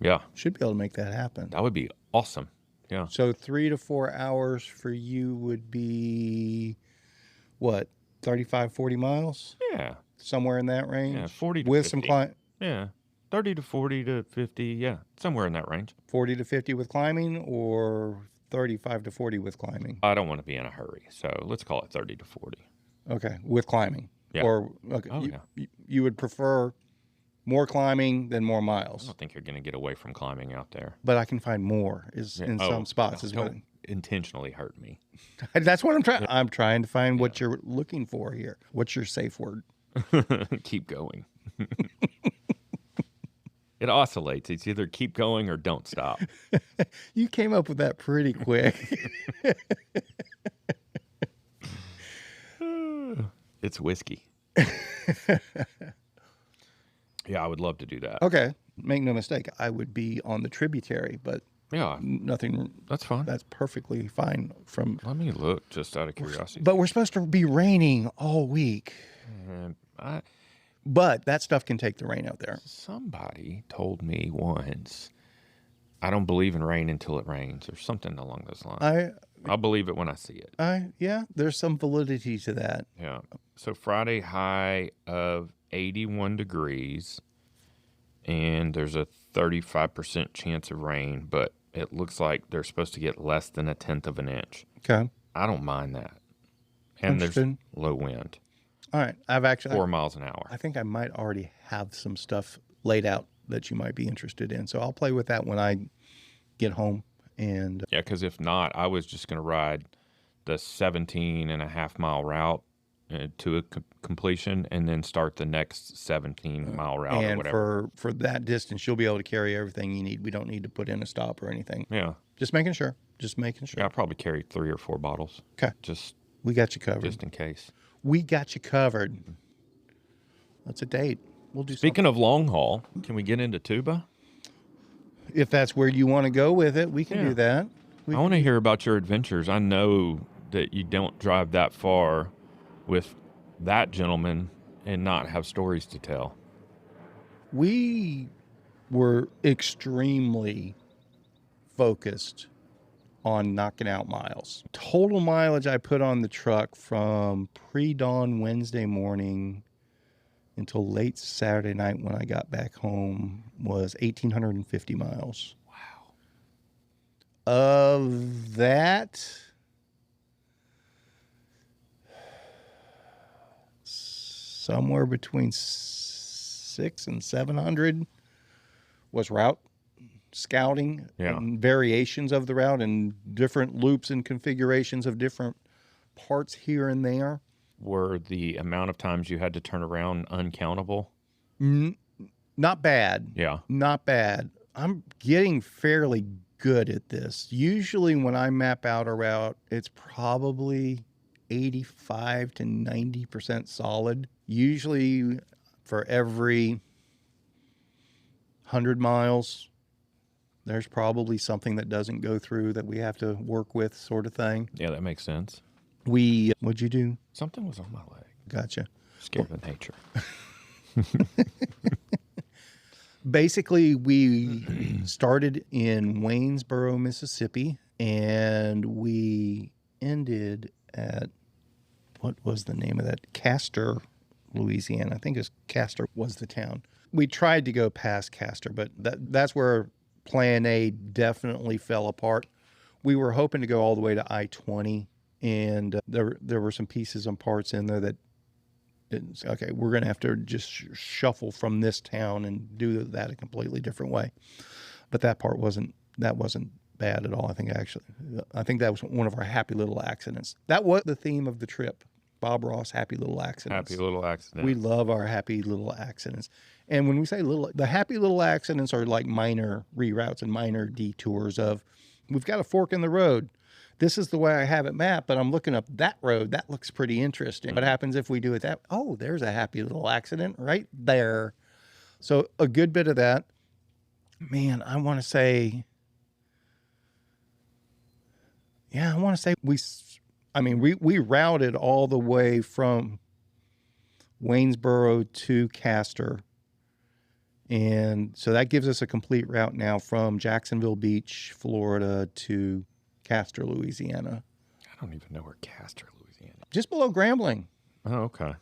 Yeah. Should be able to make that happen. That would be awesome. Yeah. So 3 to 4 hours for you would be, what, 35, 40 miles? Yeah. Somewhere in that range? Yeah, 40 to with 50. Some 30 to 40 to 50, yeah, somewhere in that range. 40 to 50 with climbing or 35 to 40 with climbing? I don't want to be in a hurry, so let's call it 30 to 40. Okay, with climbing. Yeah. Or you would prefer more climbing than more miles. I don't think you're going to get away from climbing out there. But I can find more in some spots as well. Don't intentionally hurt me. That's what I'm trying. I'm trying to find what you're looking for here. What's your safe word? Keep going. It oscillates. It's either keep going or don't stop. You came up with that pretty quick. It's whiskey. Yeah, I would love to do that. Okay. Make no mistake. I would be on the tributary, but nothing. That's fine. That's perfectly fine. Let me look just out of curiosity. But we're supposed to be raining all week. But that stuff can take the rain out there. Somebody told me once, I don't believe in rain until it rains, or something along those lines. I'll believe it when I see it. Yeah, there's some validity to that. Yeah. So Friday, high of 81 degrees, and there's a 35% chance of rain, but it looks like they're supposed to get less than 1/10 of an inch. Okay. I don't mind that. And there's low wind. All right. I've actually 4 miles an hour. I think I might already have some stuff laid out that you might be interested in. So I'll play with that when I get home. And yeah, because if not, I was just going to ride the 17.5-mile route to a completion and then start the next 17-mile route or whatever. And for that distance, you'll be able to carry everything you need. We don't need to put in a stop or anything. Yeah. Just making sure. Yeah, I'll probably carry 3 or 4 bottles. Okay. We got you covered. Just in case. We got you covered. That's a date. We'll do Speaking of long haul, can we get into TUBA? If that's where you want to go with it, we can do that. I want to hear about your adventures. I know that you don't drive that far with that gentleman and not have stories to tell. We we're extremely focused on knocking out miles. Total mileage I put on the truck from pre-dawn Wednesday morning until late Saturday night when I got back home was 1,850 miles. Wow. Of that, somewhere between 600 and 700 was route scouting and variations of the route and different loops and configurations of different parts here and there. Were the amount of times you had to turn around uncountable? Not bad. Yeah. Not bad. I'm getting fairly good at this. Usually when I map out a route, it's probably 85 to 90% solid. Usually for every 100 miles, there's probably something that doesn't go through that we have to work with, sort of thing. Yeah, that makes sense. What'd you do? Something was on my leg. Gotcha. Scared of nature. Basically, we started in Waynesboro, Mississippi, and we ended at, what was the name of that? Castor, Louisiana. I think it was Castor was the town. We tried to go past Castor, but that's where Plan A definitely fell apart. We were hoping to go all the way to I-20, and there were some pieces and parts in there that didn't. Okay, we're going to have to just shuffle from this town and do that a completely different way. But that part wasn't bad at all. I think that was one of our happy little accidents. That was the theme of the trip. Bob Ross, happy little accidents. Happy little accident. We love our happy little accidents. And when we say little, the happy little accidents are like minor reroutes and minor detours of, we've got a fork in the road. This is the way I have it mapped, but I'm looking up that road. That looks pretty interesting. What happens if we do it that? Oh, there's a happy little accident right there. So a good bit of that. Man, I want to say we routed all the way from Waynesboro to Castor. And so that gives us a complete route now from Jacksonville Beach, Florida to Castor, Louisiana. I don't even know where Castor, Louisiana. Just below Grambling. Oh, okay.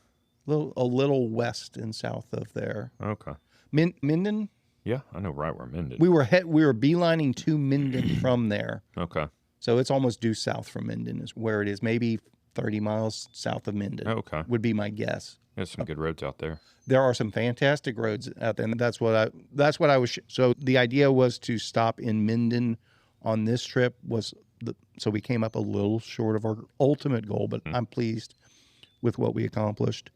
A little west and south of there. Okay. Minden? Yeah, I know right where Minden. We were beelining to Minden from there. Okay. So it's almost due south from Minden is where it is. Maybe 30 miles south of Minden. Okay. Would be my guess. There's some good roads out there. There are some fantastic roads out there, and that's what I was. So the idea was to stop in Minden on this trip. So we came up a little short of our ultimate goal, but I'm pleased with what we accomplished.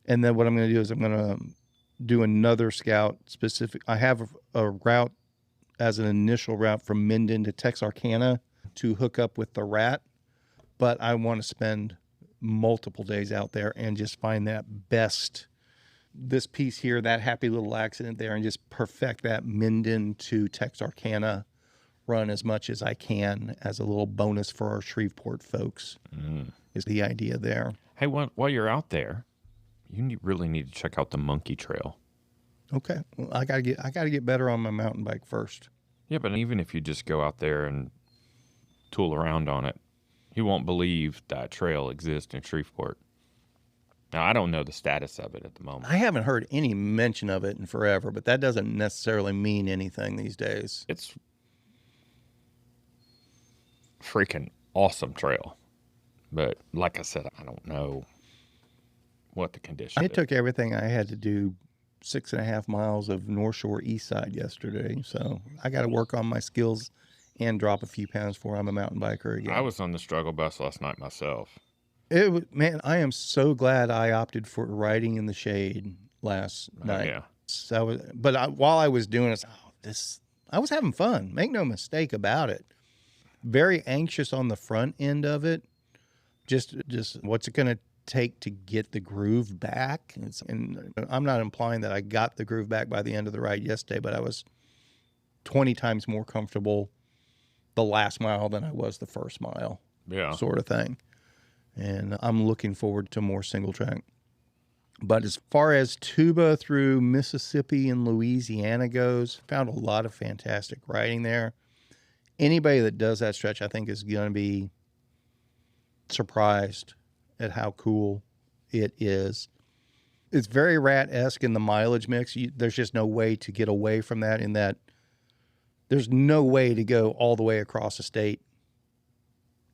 And then what I'm going to do is I'm going to do another scout specific. I have a route as an initial route from Minden to Texarkana to hook up with the Rat, but I want to spend multiple days out there and just find that best, this piece here, that happy little accident there, and just perfect that Minden to Texarkana run as much as I can as a little bonus for our Shreveport folks is the idea there. Hey, while you're out there, you really need to check out the Monkey Trail. Okay. Well, I gotta get better on my mountain bike first. Yeah, but even if you just go out there and tool around on it, you won't believe that trail exists in Shreveport. Now, I don't know the status of it at the moment. I haven't heard any mention of it in forever, but that doesn't necessarily mean anything these days. It's freaking awesome trail. But like I said, I don't know what the condition is. It took everything I had to do 6.5 miles of North Shore East Side yesterday. So I got to work on my skills and drop a few pounds before I'm a mountain biker again. I was on the struggle bus last night myself. Man, I am so glad I opted for riding in the shade last night. Yeah. So, while I was doing this, I was having fun. Make no mistake about it. Very anxious on the front end of it. Just what's it going to take to get the groove back? And I'm not implying that I got the groove back by the end of the ride yesterday, but I was 20 times more comfortable the last mile than I was the first mile. Yeah. Sort of thing. And I'm looking forward to more single track But as far as TUBA through Mississippi and Louisiana goes, found a lot of fantastic riding there. Anybody that does that stretch, I think, is going to be surprised at how cool it is. It's very rat-esque in the mileage mix. There's just no way to get away from that, in that there's no way to go all the way across the state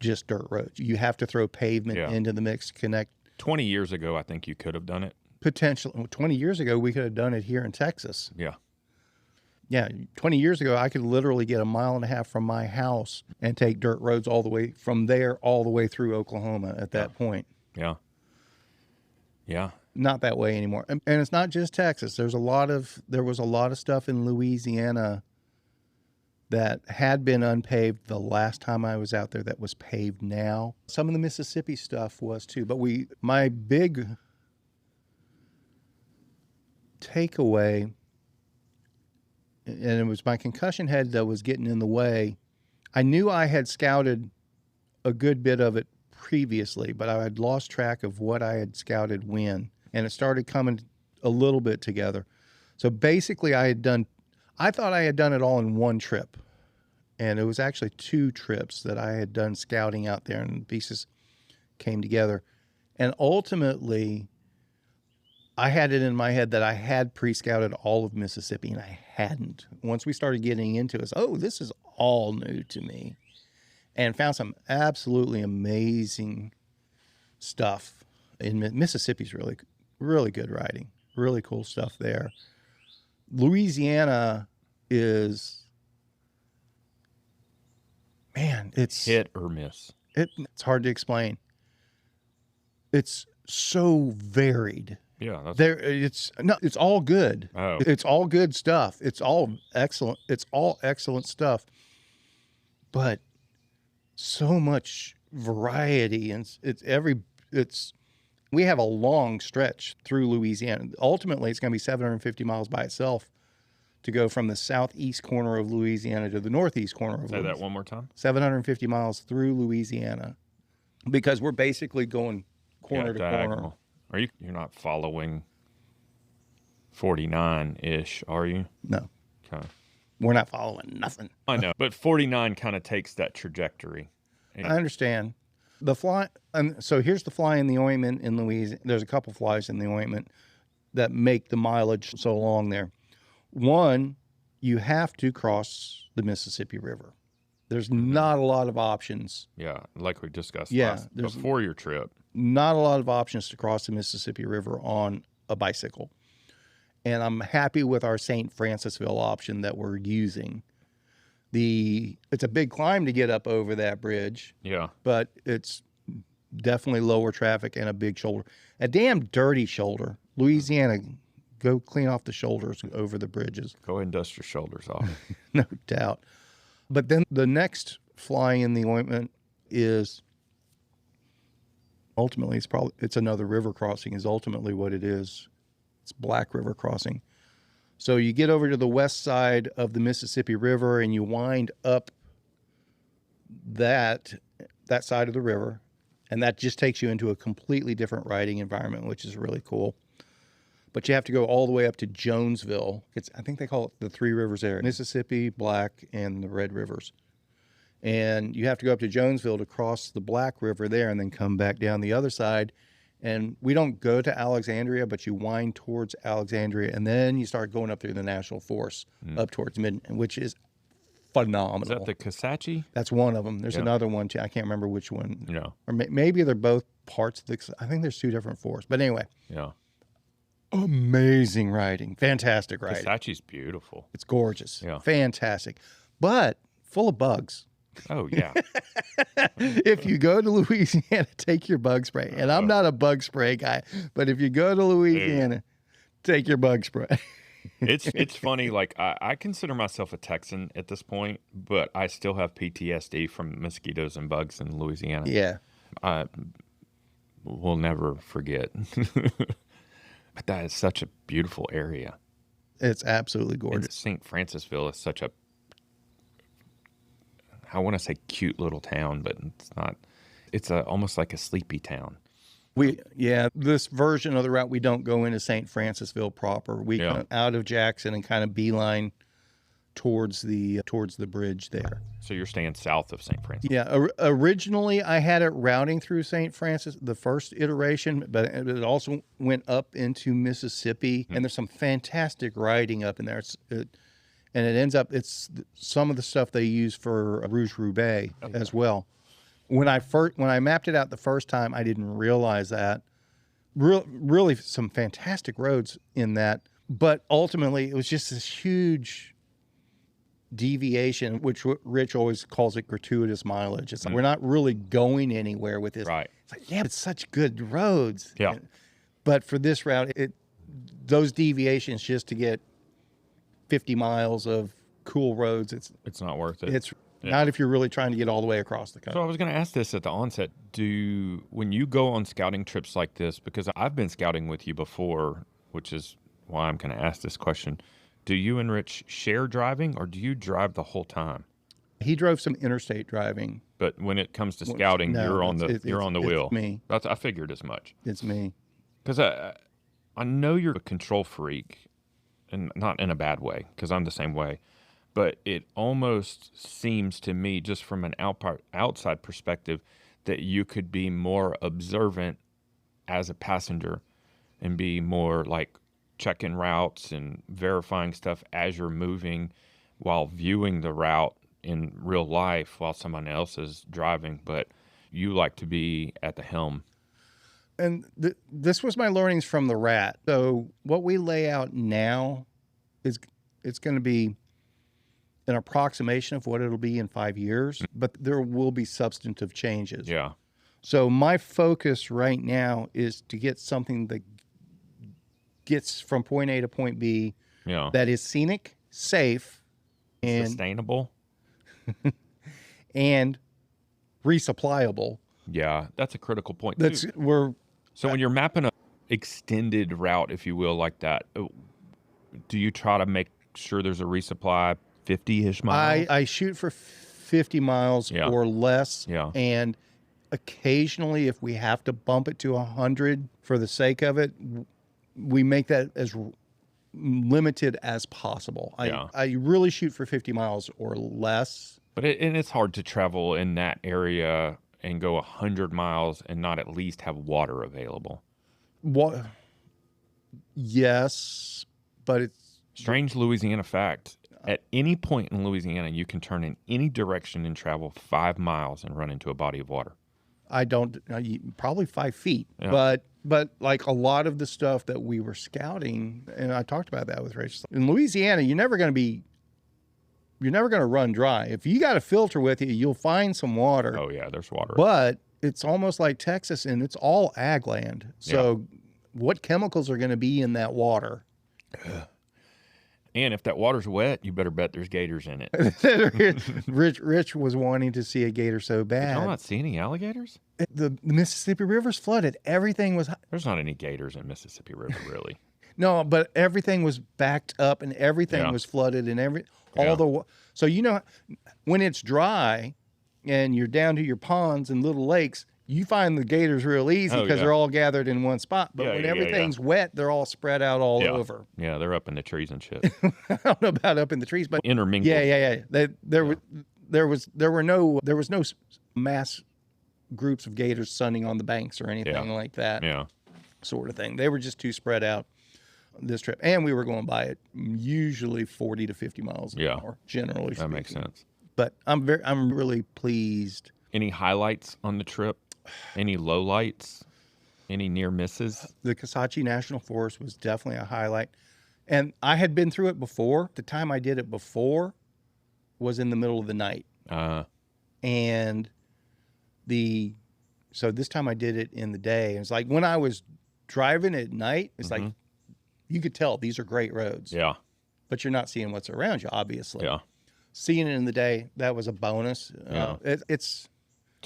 just dirt roads. You have to throw pavement into the mix to connect. 20 years ago, I think you could have done it. Potentially. 20 years ago, we could have done it here in Texas. Yeah. Yeah, 20 years ago, I could literally get 1.5 miles from my house and take dirt roads all the way from there all the way through Oklahoma at that point. Yeah. Yeah. Not that way anymore. And it's not just Texas. There was a lot of stuff in Louisiana that had been unpaved the last time I was out there that was paved now. Some of the Mississippi stuff was too. But my big takeaway, and it was my concussion head that was getting in the way. I knew I had scouted a good bit of it previously, but I had lost track of what I had scouted when, and it started coming a little bit together. So basically I thought I had done it all in one trip, and it was actually 2 trips that I had done scouting out there, and pieces came together. And ultimately, I had it in my head that I had pre-scouted all of Mississippi, and I hadn't. Once we started getting into it, this is all new to me, and found some absolutely amazing stuff. In Mississippi's really, really good riding, really cool stuff there. Louisiana is, man, it's hit or miss. It's hard to explain. It's so varied. Yeah, it's all good. Oh. It's all good stuff. It's all excellent. It's all excellent stuff. But so much variety, and we have a long stretch through Louisiana. Ultimately, it's going to be 750 miles by itself to go from the southeast corner of Louisiana to the northeast corner of Louisiana. Say that one more time. 750 miles through Louisiana, because we're basically going corner to corner. You're not following 49-ish, are you? No. Okay. We're not following nothing. I know, but 49 kind of takes that trajectory. I understand. The fly, and so here's the fly in the ointment in Louisiana. There's a couple flies in the ointment that make the mileage so long there. One, you have to cross the Mississippi River. There's not a lot of options. Yeah, like we discussed before your trip. Not a lot of options to cross the Mississippi River on a bicycle. And I'm happy with our St. Francisville option that we're using. It's a big climb to get up over that bridge. Yeah. But it's definitely lower traffic and a big shoulder. A damn dirty shoulder. Louisiana, go clean off the shoulders over the bridges. Go ahead and dust your shoulders off. No doubt. But then the next fly in the ointment is, ultimately, it's another river crossing is ultimately what it is. It's Black River crossing. So you get over to the west side of the Mississippi River and you wind up that side of the river, and that just takes you into a completely different riding environment, which is really cool. But you have to go all the way up to Jonesville. I think they call it the 3 rivers there: Mississippi, Black, and the Red Rivers. And you have to go up to Jonesville to cross the Black River there and then come back down the other side. And we don't go to Alexandria, but you wind towards Alexandria, and then you start going up through the National Forest up towards Midland, which is phenomenal. Is that the Kisatchie? That's one of them. There's another one too. I can't remember which one. Yeah. Or maybe they're both parts of the. I think there's 2 different forests. But anyway. Yeah. Amazing riding. Fantastic riding. Kisatchie's beautiful. It's gorgeous. Yeah. Fantastic. But full of bugs. Oh, yeah. If you go to Louisiana, take your bug spray. And I'm not a bug spray guy, but if you go to Louisiana, take your bug spray. It's funny. Like, I consider myself a Texan at this point, but I still have PTSD from mosquitoes and bugs in Louisiana. Yeah. I will never forget. But that is such a beautiful area. It's absolutely gorgeous. And St. Francisville is such a, I want to say cute little town, but it's not. It's almost like a sleepy town. This version of the route, we don't go into St. Francisville proper. We Yeah. come out of Jackson and kind of beeline towards the bridge there. So you're staying south of St. Francis. Yeah, originally I had it routing through St. Francis, the first iteration, but it also went up into Mississippi, and there's some fantastic riding up in there. And it ends up, it's some of the stuff they use for Rouge Roubaix as well. When I mapped it out the first time, I didn't realize that. Really some fantastic roads in that, but ultimately it was just this huge deviation, which Rich always calls it gratuitous mileage. It's like we're not really going anywhere with this. Right. It's like, yeah, it's such good roads. Yeah. But for this route, those deviations just to get 50 miles of cool roads, It's not worth it. it's not if you're really trying to get all the way across the country. So I was going to ask this at the onset. When you go on scouting trips like this, because I've been scouting with you before, which is why I'm going to ask this question. Do you and Rich share driving, or do you drive the whole time? He drove some interstate driving. But when it comes to scouting, No, you're on the it's wheel. me. I figured as much. It's me. Because I know you're a control freak, and not in a bad way, because I'm the same way. But it almost seems to me, just from an outside perspective, that you could be more observant as a passenger and be more like checking routes and verifying stuff as you're moving while viewing the route in real life while someone else is driving. But you like to be at the helm. And this was my learnings from the rat. So what we lay out now is it's going to be an approximation of what it'll be in 5 years, but there will be substantive changes. Yeah. So my focus right now is to get something that gets from point A to point B Yeah. that is scenic, safe, and Sustainable. and resupplyable. Yeah. That's a critical point, too. So when you're mapping a extended route, if you will, like that, do you try to make sure there's a resupply 50-ish miles? I shoot for 50 miles Yeah. or less. Yeah. And occasionally, if we have to bump it to 100 for the sake of it, we make that as limited as possible. Yeah. I really shoot for 50 miles or less. But it's hard to travel in that area and go 100 miles and not at least have water available. What? Yes, but it's Strange Louisiana fact. At any point in Louisiana, you can turn in any direction and travel 5 miles and run into a body of water. probably 5 feet, Yeah. but like a lot of the stuff that we were scouting, and I talked about that with Rich. In Louisiana, you're never going to run dry. If you got a filter with you, you'll find some water. Oh, yeah, there's water. But it's almost like Texas, and it's all ag land. So what chemicals are going to be in that water? And if that water's wet, you better bet there's gators in it. Rich was wanting to see a gator so Did y'all bad. not see any alligators? The Mississippi River's flooded. Everything was There's not any gators in Mississippi River, really. no, but everything was backed up and everything Yeah. was flooded and Yeah. so when it's dry and you're down to your ponds and little lakes, you find the gators real easy Oh, because yeah. they're all gathered in one spot. But Yeah, when yeah, yeah. everything's wet, they're all spread out all Yeah. over. Yeah, they're up in the trees and shit. I don't know about up in the trees, but Intermingled. yeah. There was no mass groups of gators sunning on the banks or anything like that. Yeah. Sort of thing. They were just too spread out this trip, and we were going by it usually 40 to 50 miles an hour, generally. That makes sense. But I'm really pleased. Any highlights on the trip? Any lowlights? Any near misses? The Kisatchie National Forest was definitely a highlight, and I had been through it before. The time I did it before was in the middle of the night, and so this time I did it in the day. It's like when I was driving at night, it's like you could tell these are great roads. Yeah. But you're not seeing what's around you, obviously. Yeah. Seeing it in the day, that was a bonus. Yeah. It's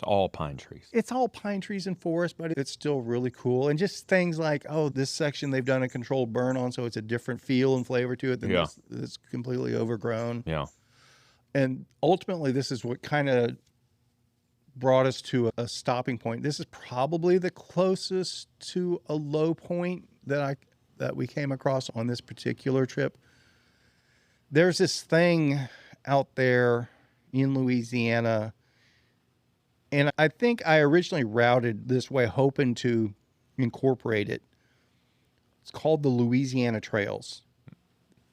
all pine trees. It's all pine trees and forest, but it's still really cool. And just things like, oh, this section they've done a controlled burn on, so it's a different feel and flavor to it than this that's completely overgrown. Yeah. And ultimately, this is what kind of brought us to a stopping point. This is probably the closest to a low point that we came across on this particular trip. There's this thing out there in Louisiana, and I think I originally routed this way hoping to incorporate it. It's called the Louisiana Trails.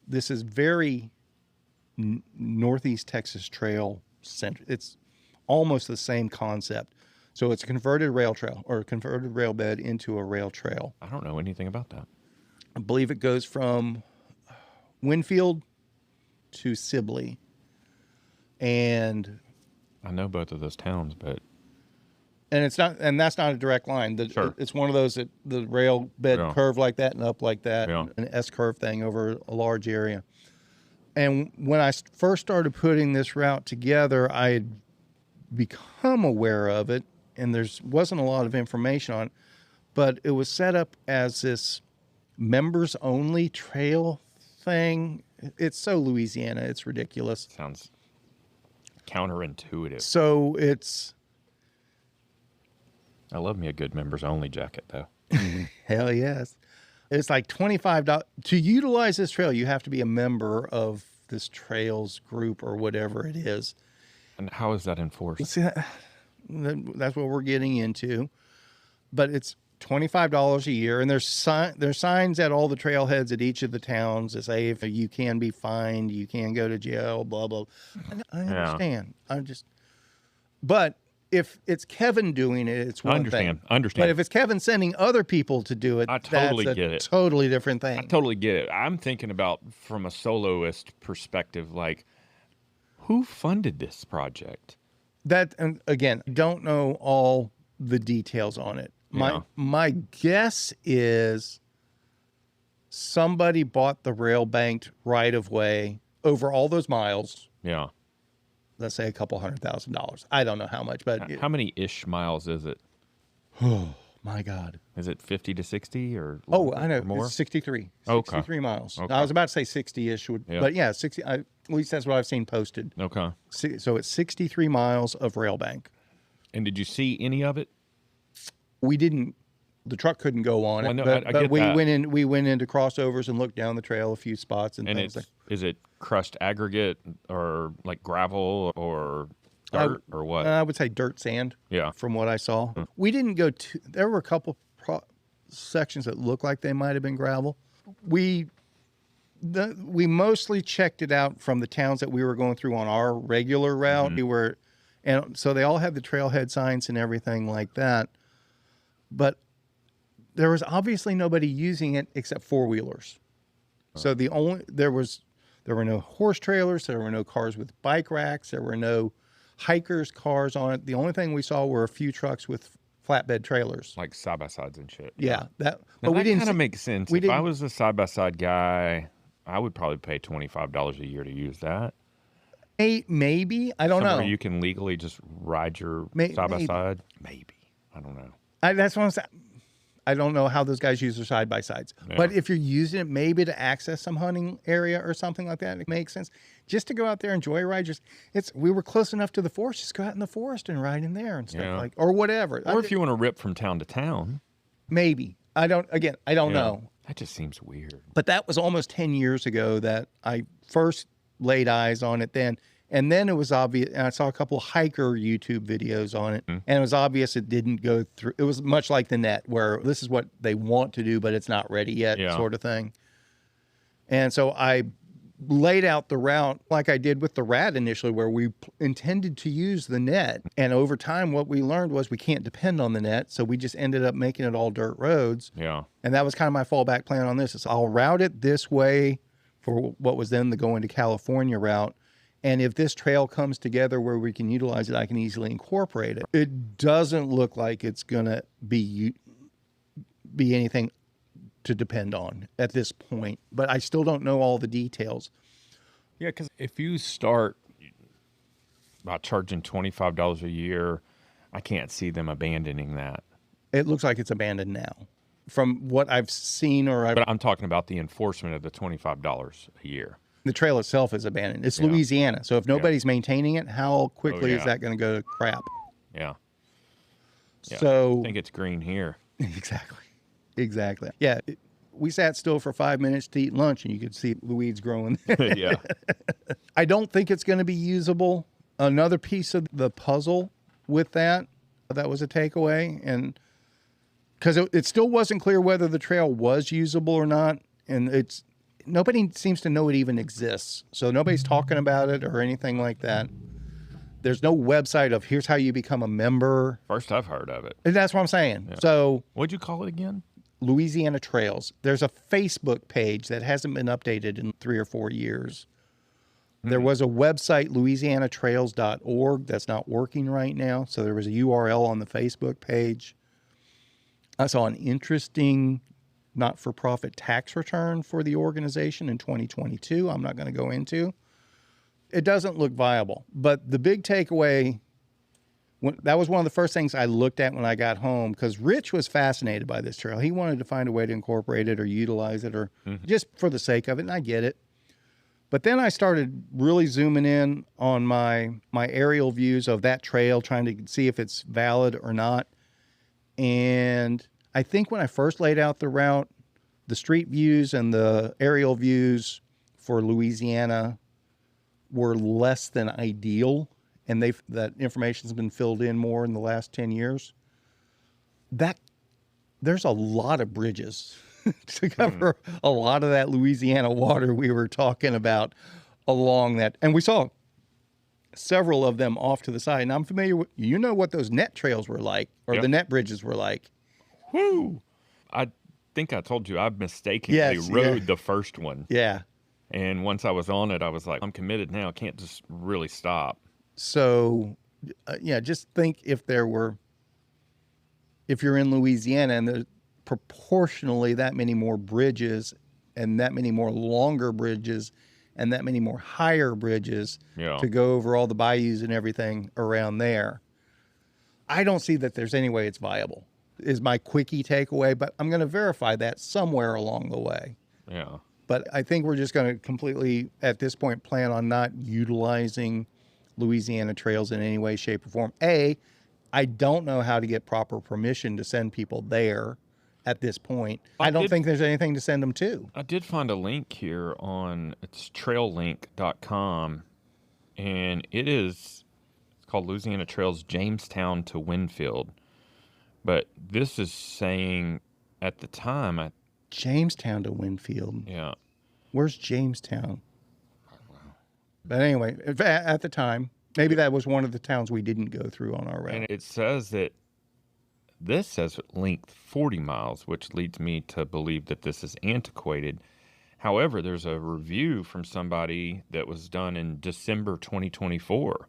This is very Northeast Texas Trail centric. It's almost the same concept. So it's a converted rail trail, or a converted rail bed into a rail trail. I don't know anything about that. I believe it goes from Winfield to Sibley. And I know both of those towns, but it's not, and that's not a direct line. Sure. It's one of those that the rail bed Yeah. curve like that and up like that, Yeah. an S curve thing over a large area. And when I first started putting this route together, I had become aware of it, and wasn't a lot of information on it, but it was set up as this members only trail thing. It's so Louisiana, it's ridiculous. sounds counterintuitive. So I love me a good members only jacket, though. hell yes. It's like $25 to utilize this trail. You have to be a member of this trails group or whatever it is. And how is that enforced? See, that's what we're getting into. But it's $25 a year, and there's signs at all the trailheads at each of the towns that say if you can be fined, you can go to jail, blah blah. I understand. But if it's Kevin doing it, it's one thing. Understand. But if it's Kevin sending other people to do it, I totally that's get a it. totally different thing. I totally get it. I'm thinking about from a soloist perspective, like, who funded this project? That, and again, don't know all the details on it. Yeah. My guess is somebody bought the rail banked right of way over all those miles. Yeah. Let's say a couple $100,000. I don't know how much, but How many ish miles is it? oh my God. Is it 50 to 60 or I know. or more? It's 63. Okay. 63 miles. Okay. I was about to say 60-ish, but yeah, 60. At least that's what I've seen posted. Okay. So it's 63 miles of rail bank. And did you see any of it? We didn't. The truck couldn't go on Well, it, no, but I get we that. went in. We went into crossovers and looked down the trail a few spots and things. Is it crushed aggregate or like gravel or dirt or what? I would say dirt sand. Yeah. From what I saw, we didn't go to. There were a couple sections that looked like they might have been gravel. We mostly checked it out from the towns that we were going through on our regular route. And so they all had the trailhead signs and everything like that. But there was obviously nobody using it except four-wheelers. So there were no horse trailers, there were no cars with bike racks, there were no hikers' cars on it. The only thing we saw were a few trucks with flatbed trailers. Like side by sides and shit. Yeah, Now, but we that didn't. kind of makes sense. we If I didn't- was a side by side guy, I would probably pay $25 a year to use that. Maybe I don't know. Somewhere you can legally just ride your side by side. Maybe. I don't know. That's what I'm saying. I don't know how those guys use their side by sides, but if you're using it maybe to access some hunting area or something like that, it makes sense. Just to go out there and joyride. We were close enough to the forest. Just go out in the forest and ride in there and stuff or whatever. Or if you want to rip from town to town, maybe. I don't know. That just seems weird. But that was almost 10 years ago that I first laid eyes on it then. And then it was obvious, and I saw a couple of hiker YouTube videos on it, and it was obvious it didn't go through. It was much like the net, where this is what they want to do, but it's not ready yet, sort of thing. And so I laid out the route like I did with the rat initially, where we intended to use the net. And over time, what we learned was we can't depend on the net, so we just ended up making it all dirt roads. Yeah. And that was kind of my fallback plan on this. Is I'll route it this way for what was then the going to California route. And if this trail comes together where we can utilize it, I can easily incorporate it. It doesn't look like it's going to be anything to depend on at this point, but I still don't know all the details. Yeah, because if you start by charging $25 a year, I can't see them abandoning that. It looks like it's abandoned now. From what I've seen But I'm talking about the enforcement of the $25 a year. The trail itself is abandoned. It's Louisiana. So if nobody's maintaining it, how quickly is that going to go to crap? Yeah. Yeah. So I think it's green here. Exactly. Yeah. We sat still for 5 minutes to eat lunch, and you could see the weeds growing. Yeah. I don't think it's going to be usable. Another piece of the puzzle with that was a takeaway, and because it still wasn't clear whether the trail was usable or not, and nobody seems to know it even exists. So nobody's talking about it or anything like that. There's no website of here's how you become a member. First I've heard of it. And that's what I'm saying. Yeah. So What'd you call it again? Louisiana Trails. There's a Facebook page that hasn't been updated in 3 or 4 years. There was a website, louisianatrails.org, that's not working right now. So there was a URL on the Facebook page. I saw an interesting not-for-profit tax return for the organization in 2022. I'm not going to go into. It doesn't look viable. But the big takeaway, that was one of the first things I looked at when I got home, because Rich was fascinated by this trail. He wanted to find a way to incorporate it or utilize it or just for the sake of it, and I get it. But then I started really zooming in on my aerial views of that trail, trying to see if it's valid or not. And I think when I first laid out the route, the street views and the aerial views for Louisiana were less than ideal. And that information's been filled in more in the last 10 years. There's a lot of bridges to cover a lot of that Louisiana water we were talking about along that. And we saw several of them off to the side. And I'm familiar with, what those net trails were like, or the net bridges were like. Whoo! I think I told you I mistakenly rode the first one. Yeah. And once I was on it, I was like, I'm committed now. I can't just really stop. So, just think if you're in Louisiana and there's proportionally that many more bridges and that many more longer bridges and that many more higher bridges to go over all the bayous and everything around there. I don't see that there's any way it's viable, is my quickie takeaway, but I'm going to verify that somewhere along the way. Yeah. But I think we're just going to completely, at this point, plan on not utilizing Louisiana trails in any way, shape, or form. I don't know how to get proper permission to send people there at this point. I don't think there's anything to send them to. I did find a link here it's traillink.com, and it's called Louisiana Trails Jamestown to Winfield. But this is saying at the time, Jamestown to Winfield. Yeah. Where's Jamestown? But anyway, at the time, maybe that was one of the towns we didn't go through on our route. And it says that this says length 40 miles, which leads me to believe that this is antiquated. However, there's a review from somebody that was done in December 2024.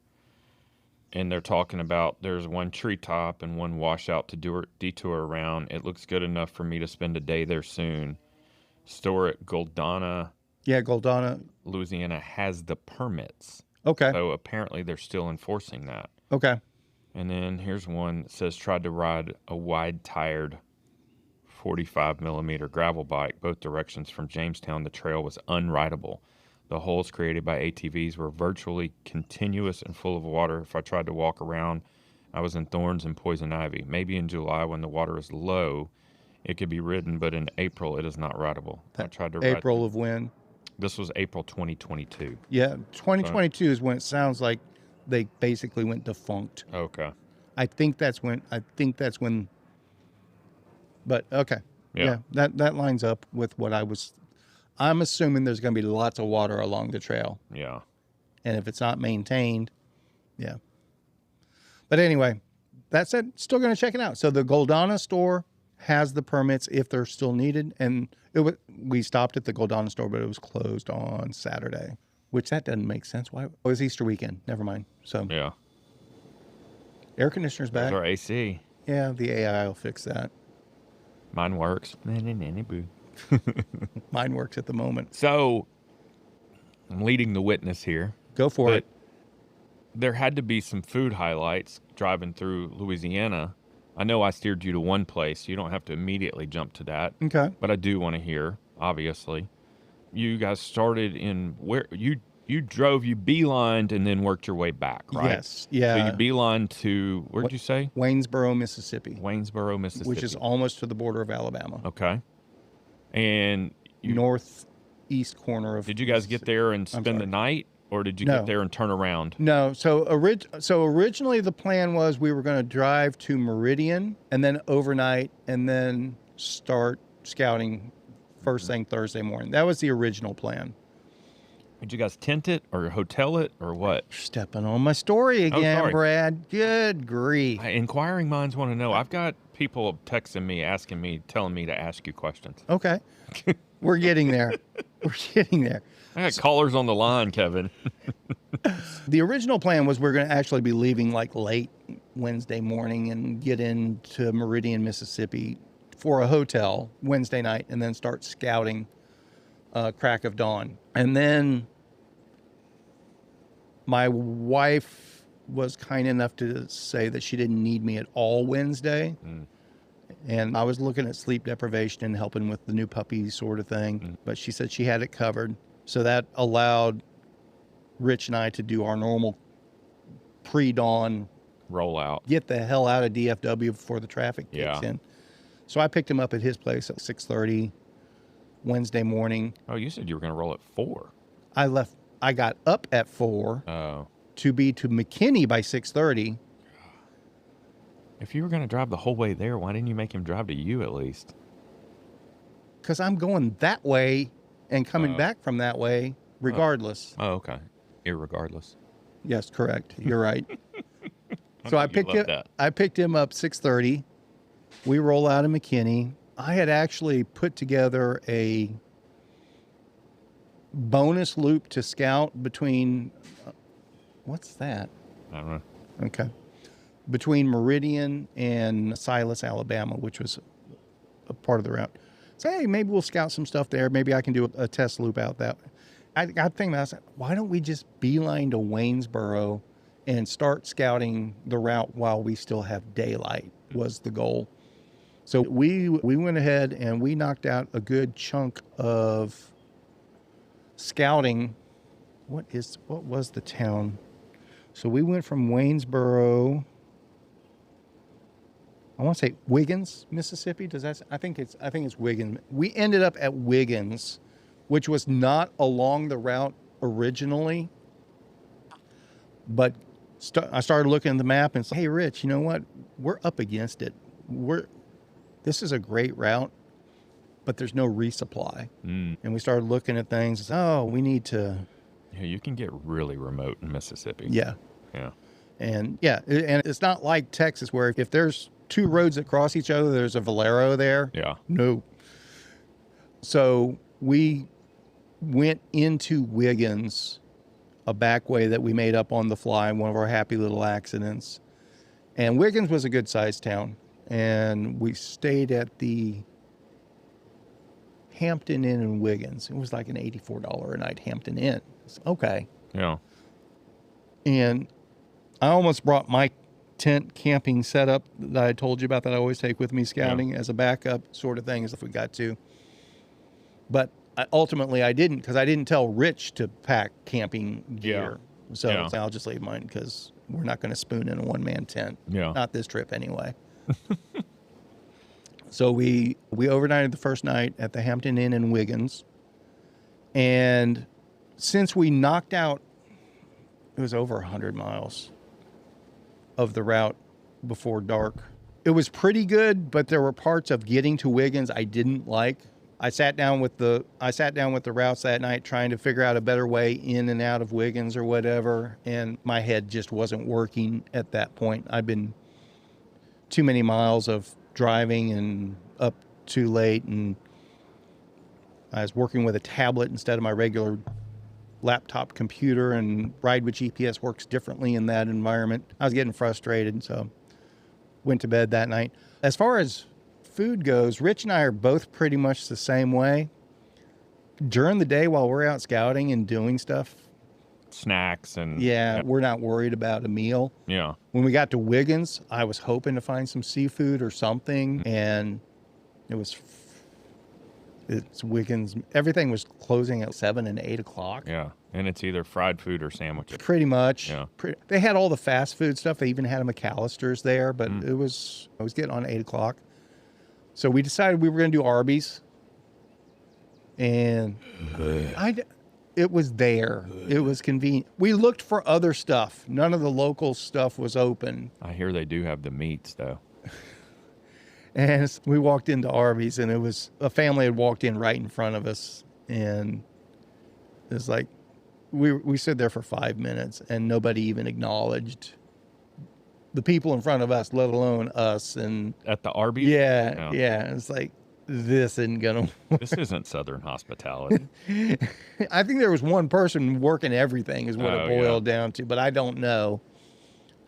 And they're talking about there's one treetop and one washout to detour around. It looks good enough for me to spend a day there soon. Store at Goldana. Yeah, Goldana. Louisiana has the permits. Okay. So apparently they're still enforcing that. Okay. And then here's one that says tried to ride a wide-tired 45 millimeter gravel bike both directions from Jamestown. The trail was unrideable. The holes created by ATVs were virtually continuous and full of water. If I tried to walk around, I was in thorns and poison ivy. Maybe in July when the water is low, it could be ridden, but in April it is not rideable. I tried to April of when? This was April 2022. Yeah, 2022 is when it sounds like they basically went defunct. Okay. I think that's when. But okay. Yeah, that lines up with what I'm assuming there's going to be lots of water along the trail. Yeah. And if it's not maintained, yeah. But anyway, that said, still going to check it out. So the Goldana store has the permits if they're still needed. And we stopped at the Goldana store, but it was closed on Saturday, which that doesn't make sense. Why? It was Easter weekend. Never mind. So yeah. Air conditioner's back. There's our AC. Yeah, the AI will fix that. Mine works. Mine works at the moment. So, I'm leading the witness here. Go for it. There had to be some food highlights driving through Louisiana. I know I steered you to one place. You don't have to immediately jump to that. Okay. But I do want to hear, obviously. You guys started in where? You you beelined and then worked your way back, right? Yes. Yeah. So you beelined to, where'd you say? Waynesboro, Mississippi. Waynesboro, Mississippi. Which is almost to the border of Alabama. Okay. And northeast corner of. Did you guys get there and spend the night, or did you get there and turn around? No. So originally the plan was we were going to drive to Meridian and then overnight and then start scouting first thing Thursday morning. That was the original plan. Did you guys tent it or hotel it or what? You're stepping on my story again, Brad. Good grief. Inquiring minds want to know. I've got people texting me, asking me, telling me to ask you questions. Okay. We're getting there. We're getting there. I got callers on the line, Kevin. The original plan was we're going to actually be leaving like late Wednesday morning and get into Meridian, Mississippi for a hotel Wednesday night and then start scouting crack of dawn. And then my wife was kind enough to say that she didn't need me at all Wednesday. And I was looking at sleep deprivation and helping with the new puppy sort of thing. But she said she had it covered. So that allowed Rich and I to do our normal pre-dawn rollout. Get the hell out of DFW before the traffic kicks in. So I picked him up at his place at 6:30 Wednesday morning. Oh, you said you were going to roll at 4. I got up at 4 to be to McKinney by 6:30. If you were going to drive the whole way there, why didn't you make him drive to you at least? Because I'm going that way and coming back from that way regardless. Oh, okay. Irregardless. Yes, correct. You're right. So I picked him up 6:30. We roll out of McKinney. I had actually put together a bonus loop to scout between, what's that? I don't know. Okay. Between Meridian and Silas, Alabama, which was a part of the route. So, hey, maybe we'll scout some stuff there. Maybe I can do a test loop out that way. I think I said, why don't we just beeline to Waynesboro and start scouting the route while we still have daylight was the goal. So we went ahead and we knocked out a good chunk of scouting. What was the town? So we went from Waynesboro, I want to say Wiggins, Mississippi. I think it's Wiggins. We ended up at Wiggins, which was not along the route originally. But I started looking at the map and said, hey, Rich, you know what? We're up against it. This is a great route, but there's no resupply. And we started looking at things. Oh, we need to. Yeah, you can get really remote in Mississippi. Yeah. Yeah. And it's not like Texas where if there's 2 roads that cross each other, there's a Valero there. Yeah. No. So we went into Wiggins, a back way that we made up on the fly, one of our happy little accidents. And Wiggins was a good sized town. And we stayed at the Hampton Inn in Wiggins. It was like an $84 a night Hampton Inn. Okay. Yeah. And I almost brought my tent camping setup that I told you about that I always take with me scouting as a backup sort of thing as if we got to. But ultimately I didn't, because I didn't tell Rich to pack camping gear. So I'll just leave mine because we're not going to spoon in a one-man tent. Yeah. Not this trip anyway. So we overnighted the first night at the Hampton Inn in Wiggins. And since we knocked out, it was over 100 miles of the route before dark. It was pretty good, but there were parts of getting to Wiggins I didn't like. I sat down with the routes that night trying to figure out a better way in and out of Wiggins or whatever, and my head just wasn't working at that point. I'd been too many miles of driving and up too late, and I was working with a tablet instead of my regular laptop computer, and Ride with GPS works differently in that environment. I was getting frustrated, so went to bed that night. As far as food goes, Rich and I are both pretty much the same way. During the day while we're out scouting and doing stuff, snacks and we're not worried about a meal. Yeah. When we got to Wiggins, I was hoping to find some seafood or something, and it It's Wiggins. Everything was closing at 7 and 8 o'clock. Yeah. And it's either fried food or sandwiches. Pretty much. Yeah. They had all the fast food stuff. They even had a McAllister's there, but I was getting on 8 o'clock. So we decided we were going to do Arby's. And it was there. It was convenient. We looked for other stuff. None of the local stuff was open. I hear they do have the meats, though. And we walked into Arby's, and it was a family had walked in right in front of us. And it was like, we stood there for 5 minutes, and nobody even acknowledged the people in front of us, let alone us. And At the Arby's? yeah. It's like, this isn't gonna work. This isn't Southern hospitality. I think there was one person working everything is what it Oh, boiled down to, but I don't know.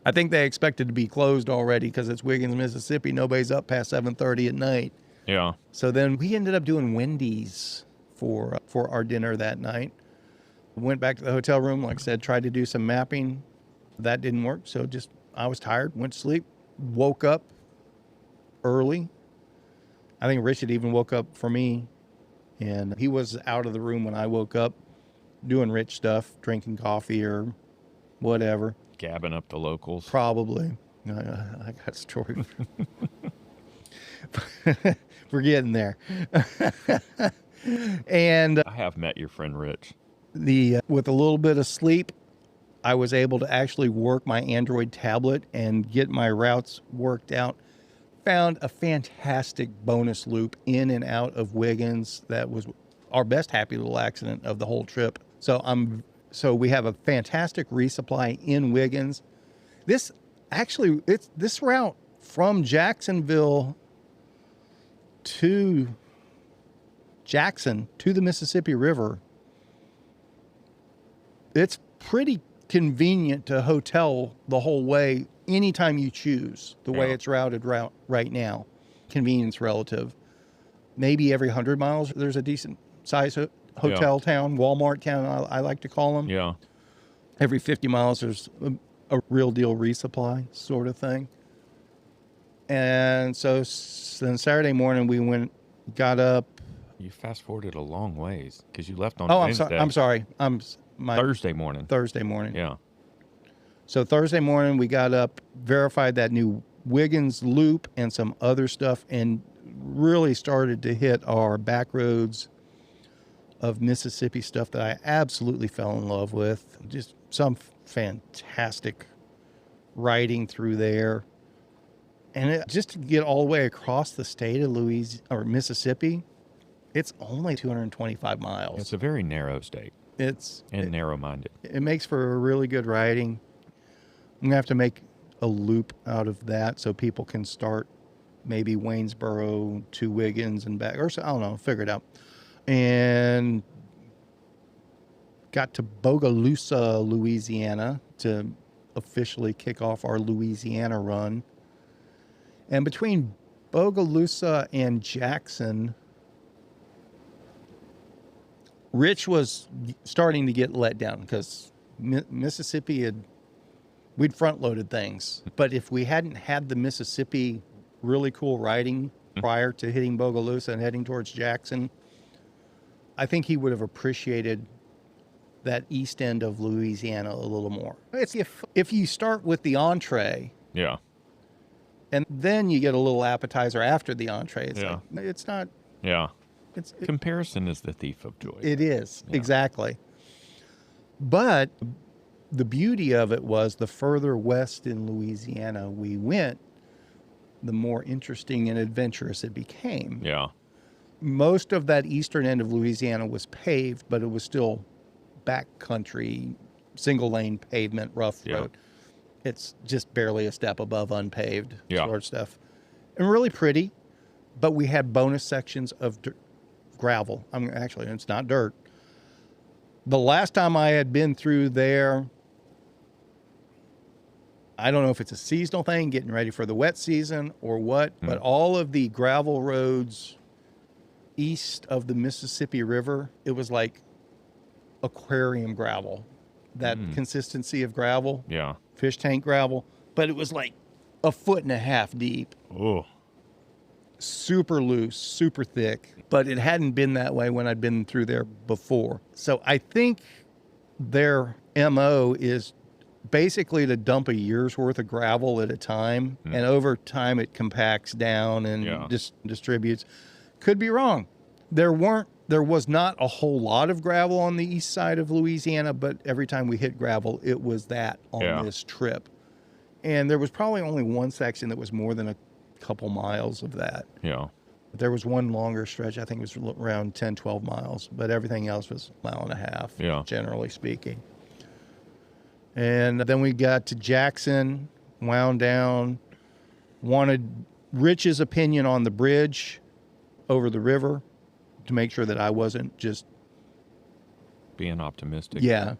I think they expected to be closed already because it's Wiggins, Mississippi. Nobody's up past 7:30 at night. Yeah. So then we ended up doing Wendy's for our dinner that night. Went back to the hotel room, like I said, tried to do some mapping. That didn't work, so I was tired, went to sleep, woke up early. I think Rich had even woke up for me, and he was out of the room when I woke up doing Rich stuff, drinking coffee or whatever. Gabbing up the locals. Probably. I got a story. We're getting there. And I have met your friend Rich. with a little bit of sleep, I was able to actually work my Android tablet and get my routes worked out. Found a fantastic bonus loop in and out of Wiggins that was our best happy little accident of the whole trip. So we have a fantastic resupply in Wiggins. This route from Jacksonville to Jackson to the Mississippi River, it's pretty convenient to hotel the whole way anytime you choose, the way it's routed right now. Convenience relative. Maybe every 100 miles there's a decent size hotel town, Walmart town, I like to call them. Yeah. Every 50 miles there's a real deal resupply sort of thing. And so then Saturday morning we got up. You fast forwarded a long ways because you left on Oh, Wednesday. I'm sorry. Thursday morning. Thursday morning. Yeah. So Thursday morning we got up, verified that new Wiggins loop and some other stuff, and really started to hit our back roads of Mississippi stuff that I absolutely fell in love with. Just some fantastic riding through there. And just to get all the way across the state of Mississippi, it's only 225 miles. It's a very narrow state. Narrow-minded. It makes for a really good riding. I'm going to have to make a loop out of that so people can start maybe Waynesboro to Wiggins and back, or so, I don't know, figure it out. And got to Bogalusa, Louisiana to officially kick off our Louisiana run. And between Bogalusa and Jackson, Rich was starting to get let down because Mississippi we'd front-loaded things. But if we hadn't had the Mississippi really cool riding prior to hitting Bogalusa and heading towards Jackson, I think he would have appreciated that east end of Louisiana a little more. It's if you start with the entree, Yeah. and then you get a little appetizer after the entree, it's not. Yeah. Comparison is the thief of joy. It is, exactly. But the beauty of it was the further west in Louisiana we went, the more interesting and adventurous it became. Yeah. Most of that eastern end of Louisiana was paved, but it was still backcountry, single lane pavement, rough road. It's just barely a step above unpaved sort of stuff. And really pretty, but we had bonus sections of gravel. Actually, it's not dirt. The last time I had been through there, I don't know if it's a seasonal thing, getting ready for the wet season or what, but all of the gravel roads east of the Mississippi River, it was like aquarium gravel. That consistency of gravel. Yeah. Fish tank gravel. But it was like 1.5 feet deep. Oh. super loose, super thick, but it hadn't been that way when I'd been through there before. So I think their MO is basically to dump a year's worth of gravel at a time, and over time it compacts down and distributes. Could be wrong. There was not a whole lot of gravel on the east side of Louisiana, but every time we hit gravel, it was that on this trip. And there was probably only one section that was more than a couple miles of that. Yeah. There was one longer stretch, I think it was around 10, 12 miles, but everything else was a mile and a half, generally speaking. And then we got to Jackson, wound down, wanted Rich's opinion on the bridge over the river to make sure that I wasn't just being optimistic. Yeah.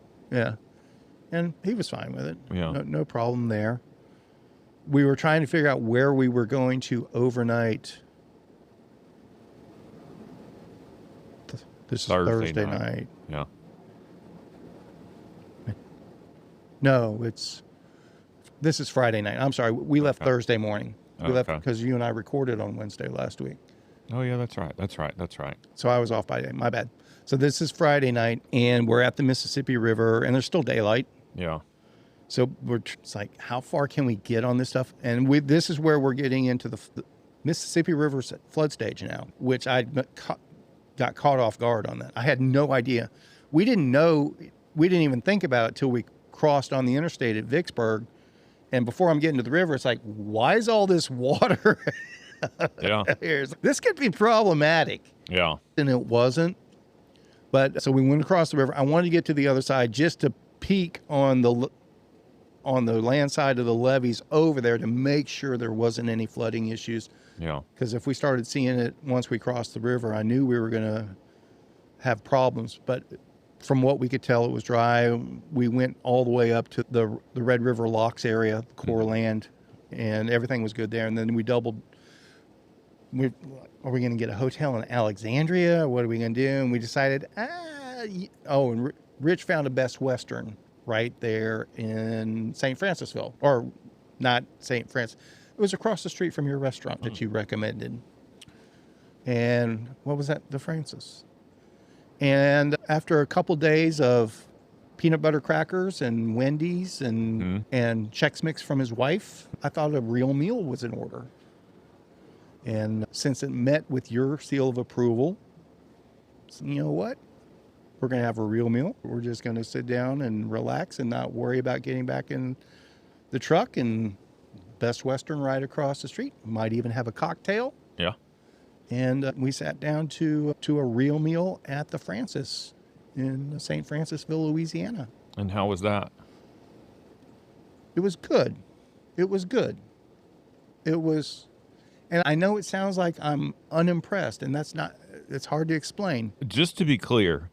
And he was fine with it. Yeah. No problem there. We were trying to figure out where we were going to overnight. This is Thursday night. Yeah. No, this is Friday night. I'm sorry. We left Thursday morning. We left because you and I recorded on Wednesday last week. Oh, yeah, that's right. So I was off by day. My bad. So this is Friday night, and we're at the Mississippi River, and there's still daylight. Yeah. So it's like, how far can we get on this stuff? And this is where we're getting into the Mississippi River's flood stage now, which I got caught off guard on that. I had no idea. We didn't even think about it till we crossed on the interstate at Vicksburg. And before I'm getting to the river, it's like, why is all this water here? This could be problematic. Yeah. And it wasn't. But so we went across the river. I wanted to get to the other side just to peek on the land side of the levees over there to make sure there wasn't any flooding issues. Yeah. Because if we started seeing it once we crossed the river, I knew we were going to have problems. But from what we could tell, it was dry. We went all the way up to the Red River Locks area, the core land, and everything was good there. And then we doubled. Are we going to get a hotel in Alexandria? What are we going to do? And we decided, and Rich found a Best Western right there in St. Francisville, or not St. Francis. It was across the street from your restaurant that you recommended. And what was that? The Francis. And after a couple days of peanut butter crackers and Wendy's and Chex Mix from his wife, I thought a real meal was in order. And since it met with your seal of approval, so you know what? We're going to have a real meal. We're just going to sit down and relax and not worry about getting back in the truck, and Best Western right across the street. Might even have a cocktail. Yeah. And we sat down to a real meal at the Francis in St. Francisville, Louisiana. And how was that? It was good. It was, and I know it sounds like I'm unimpressed, and it's hard to explain. Just to be clear,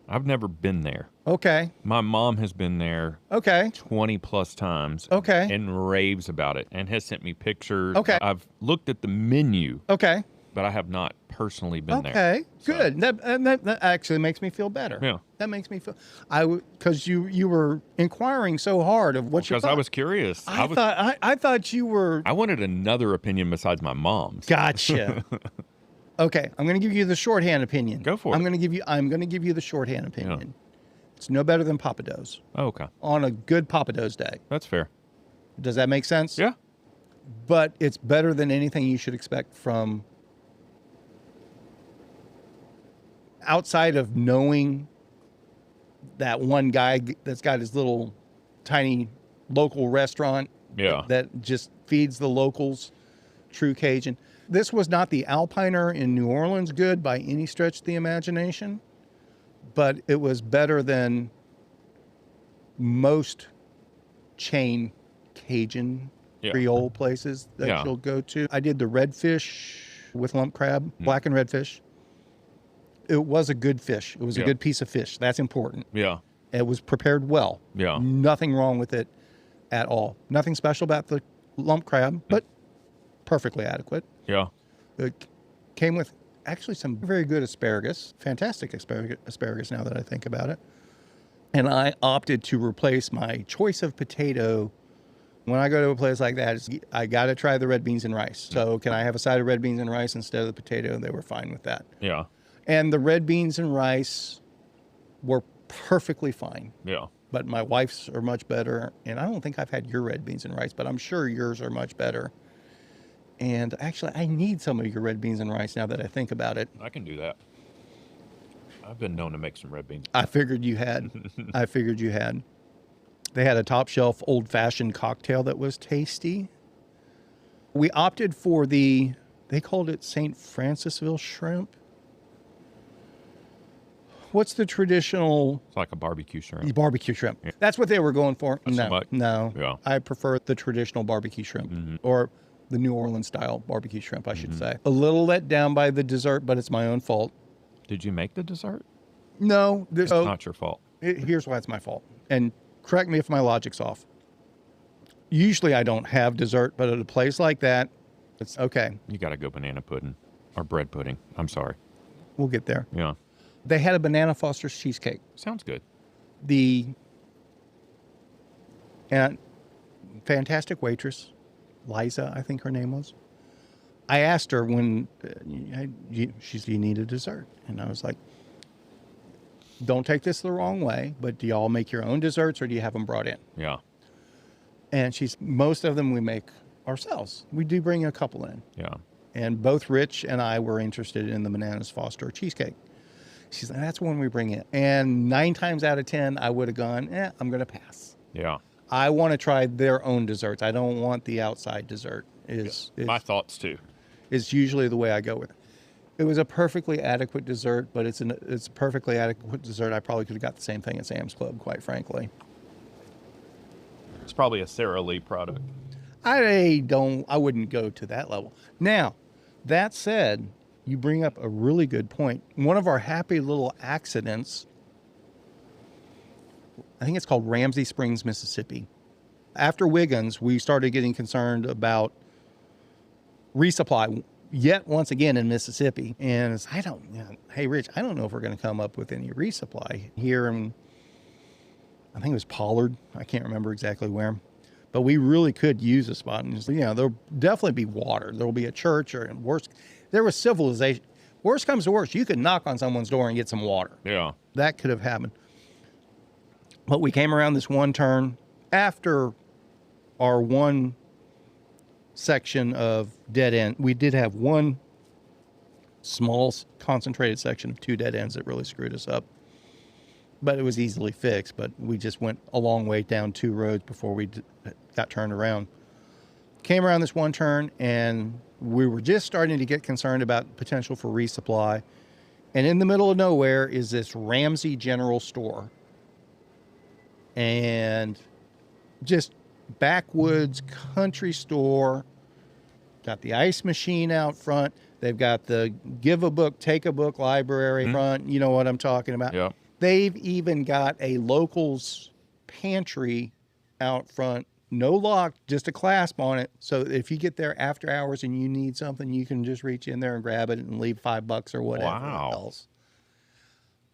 I've never been there. Okay. My mom has been there 20 plus times. Okay. And raves about it and has sent me pictures. Okay. I've looked at the menu. Okay. But I have not personally been there. Okay, good. That actually makes me feel better. Yeah. That makes me feel, because you were inquiring so hard of what you thought. Because I was curious. I thought you were. I wanted another opinion besides my mom's. Gotcha. Okay, I'm going to give you the shorthand opinion. Go for it. I'm going to give you the shorthand opinion. Yeah. It's no better than Papados. Oh, okay. On a good Papados day. That's fair. Does that make sense? Yeah. But it's better than anything you should expect from outside of knowing that one guy that's got his little tiny local restaurant that just feeds the locals, true Cajun. This was not the Alpiner in New Orleans good by any stretch of the imagination, but it was better than most chain Cajun Creole places that you'll go to. I did the redfish with lump crab, black and redfish. It was a good fish. It was a good piece of fish. That's important. Yeah. It was prepared well. Yeah. Nothing wrong with it at all. Nothing special about the lump crab, but perfectly adequate. Yeah. It came with actually some very good asparagus, fantastic asparagus now that I think about it. And I opted to replace my choice of potato When I go to a place like that, I got to try the red beans and rice. So can I have a side of red beans and rice instead of the potato? They were fine with that. Yeah. And the red beans and rice were perfectly fine. Yeah. But my wife's are much better. And I don't think I've had your red beans and rice, but I'm sure yours are much better. And actually, I need some of your red beans and rice now that I think about it. I can do that. I've been known to make some red beans. I figured you had. I figured you had. They had a top shelf old-fashioned cocktail that was tasty. We opted for they called it St. Francisville shrimp. What's the traditional? It's like a barbecue shrimp. Barbecue shrimp. Yeah. That's what they were going for. No. Yeah. I prefer the traditional barbecue shrimp, or the New Orleans style barbecue shrimp, I should say. A little let down by the dessert, but it's my own fault. Did you make the dessert? No. It's not your fault. Here's why it's my fault. And correct me if my logic's off. Usually I don't have dessert, but at a place like that, it's okay. You got to go banana pudding or bread pudding. I'm sorry. We'll get there. Yeah. They had a banana Foster's cheesecake. Sounds good. And fantastic waitress, Liza, I think her name was. I asked her when she said, "You need a dessert," and I was like, "Don't take this the wrong way, but do y'all make your own desserts or do you have them brought in?" Yeah. And most of them we make ourselves. We do bring a couple in. Yeah. And both Rich and I were interested in the Bananas Foster cheesecake. She's like, "That's one we bring in." And 9 times out of 10, I would have gone, I'm going to pass. Yeah. I want to try their own desserts. I don't want the outside dessert. My thoughts too. Is usually the way I go with it. It was a perfectly adequate dessert, but it's a perfectly adequate dessert. I probably could have got the same thing at Sam's Club, quite frankly. It's probably a Sara Lee product. I wouldn't go to that level. Now, that said, you bring up a really good point. One of our happy little accidents, I think it's called Ramsey Springs, Mississippi. After Wiggins, we started getting concerned about resupply yet once again in Mississippi. And hey, Rich, I don't know if we're going to come up with any resupply here in, I think it was Pollard. I can't remember exactly where. But we really could use a spot. And, there'll definitely be water. There'll be a church, or worse, there was civilization. Worst comes to worst, you could knock on someone's door and get some water. Yeah. That could have happened. But we came around this one turn after our one section of dead end. We did have one small concentrated section of 2 dead ends that really screwed us up. But it was easily fixed. But we just went a long way down 2 roads before we got turned around. Came around this one turn, and we were just starting to get concerned about potential for resupply. And in the middle of nowhere is this Ramsey General Store. And just backwoods country store. Got the ice machine out front. They've got the give a book, take a book library front. You know what I'm talking about. Yeah. They've even got a locals pantry out front. No lock, just a clasp on it. So if you get there after hours and you need something, you can just reach in there and grab it and leave $5 or whatever else.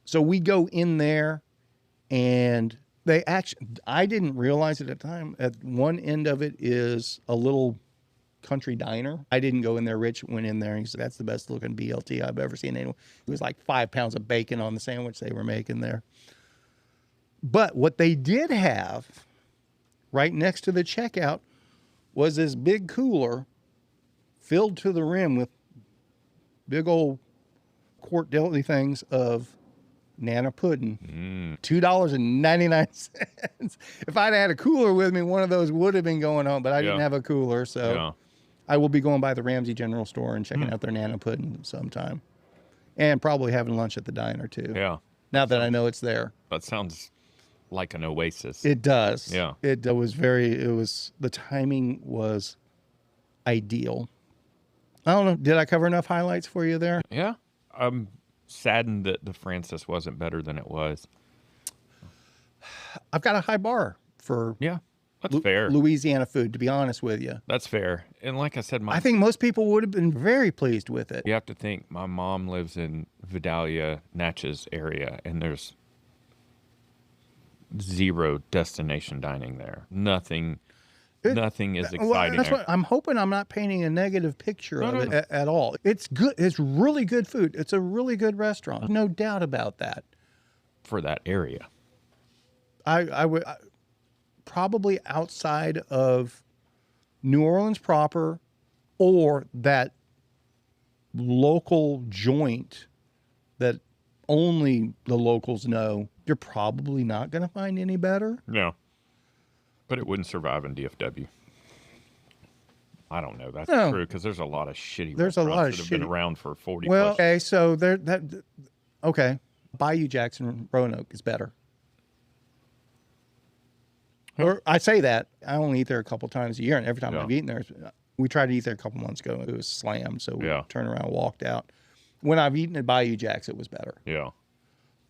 So we go in there, and I didn't realize it at the time. At one end of it is a little country diner. I didn't go in there. Rich went in there and he said, "That's the best looking BLT I've ever seen." It was like 5 pounds of bacon on the sandwich they were making there. But what they did have right next to the checkout was this big cooler filled to the rim with big old quart deli things of Nana pudding. $2.99. If I'd had a cooler with me, one of those would have been going home, but I didn't have a cooler. So I will be going by the Ramsey General Store and checking out their Nana pudding sometime. And probably having lunch at the diner too. Yeah. Now that I know it's there. That sounds like an oasis. It does. Yeah. The timing was ideal. I don't know. Did I cover enough highlights for you there? Yeah. I'm saddened that the Francis wasn't better than it was. I've got a high bar for that's fair. Louisiana food, to be honest with you. That's fair. And like I said, I think most people would have been very pleased with it. You have to think, my mom lives in Vidalia, Natchez area, and there's 0 destination dining there. Nothing Nothing is Well, exciting that's there. what I'm hoping. I'm not painting a negative picture No, of no, it no. at all. It's good. It's really good food. It's a really good restaurant. No doubt about that. For that area. I would probably outside of New Orleans proper or that local joint that only the locals know, you're probably not going to find any better. No. But it wouldn't survive in DFW. I don't know. That's No. true because there's a lot of shitty There's a restaurants lot of that have been shitty- around for 40 Well, plus. okay, so okay. Bayou Jackson Roanoke is better. Or I say that I only eat there a couple times a year, and every time Yeah. I've eaten there, we tried to eat there a couple months ago. It was slammed, so we Yeah. turned around and walked out. When I've eaten at Bayou Jack's, it was better. Yeah.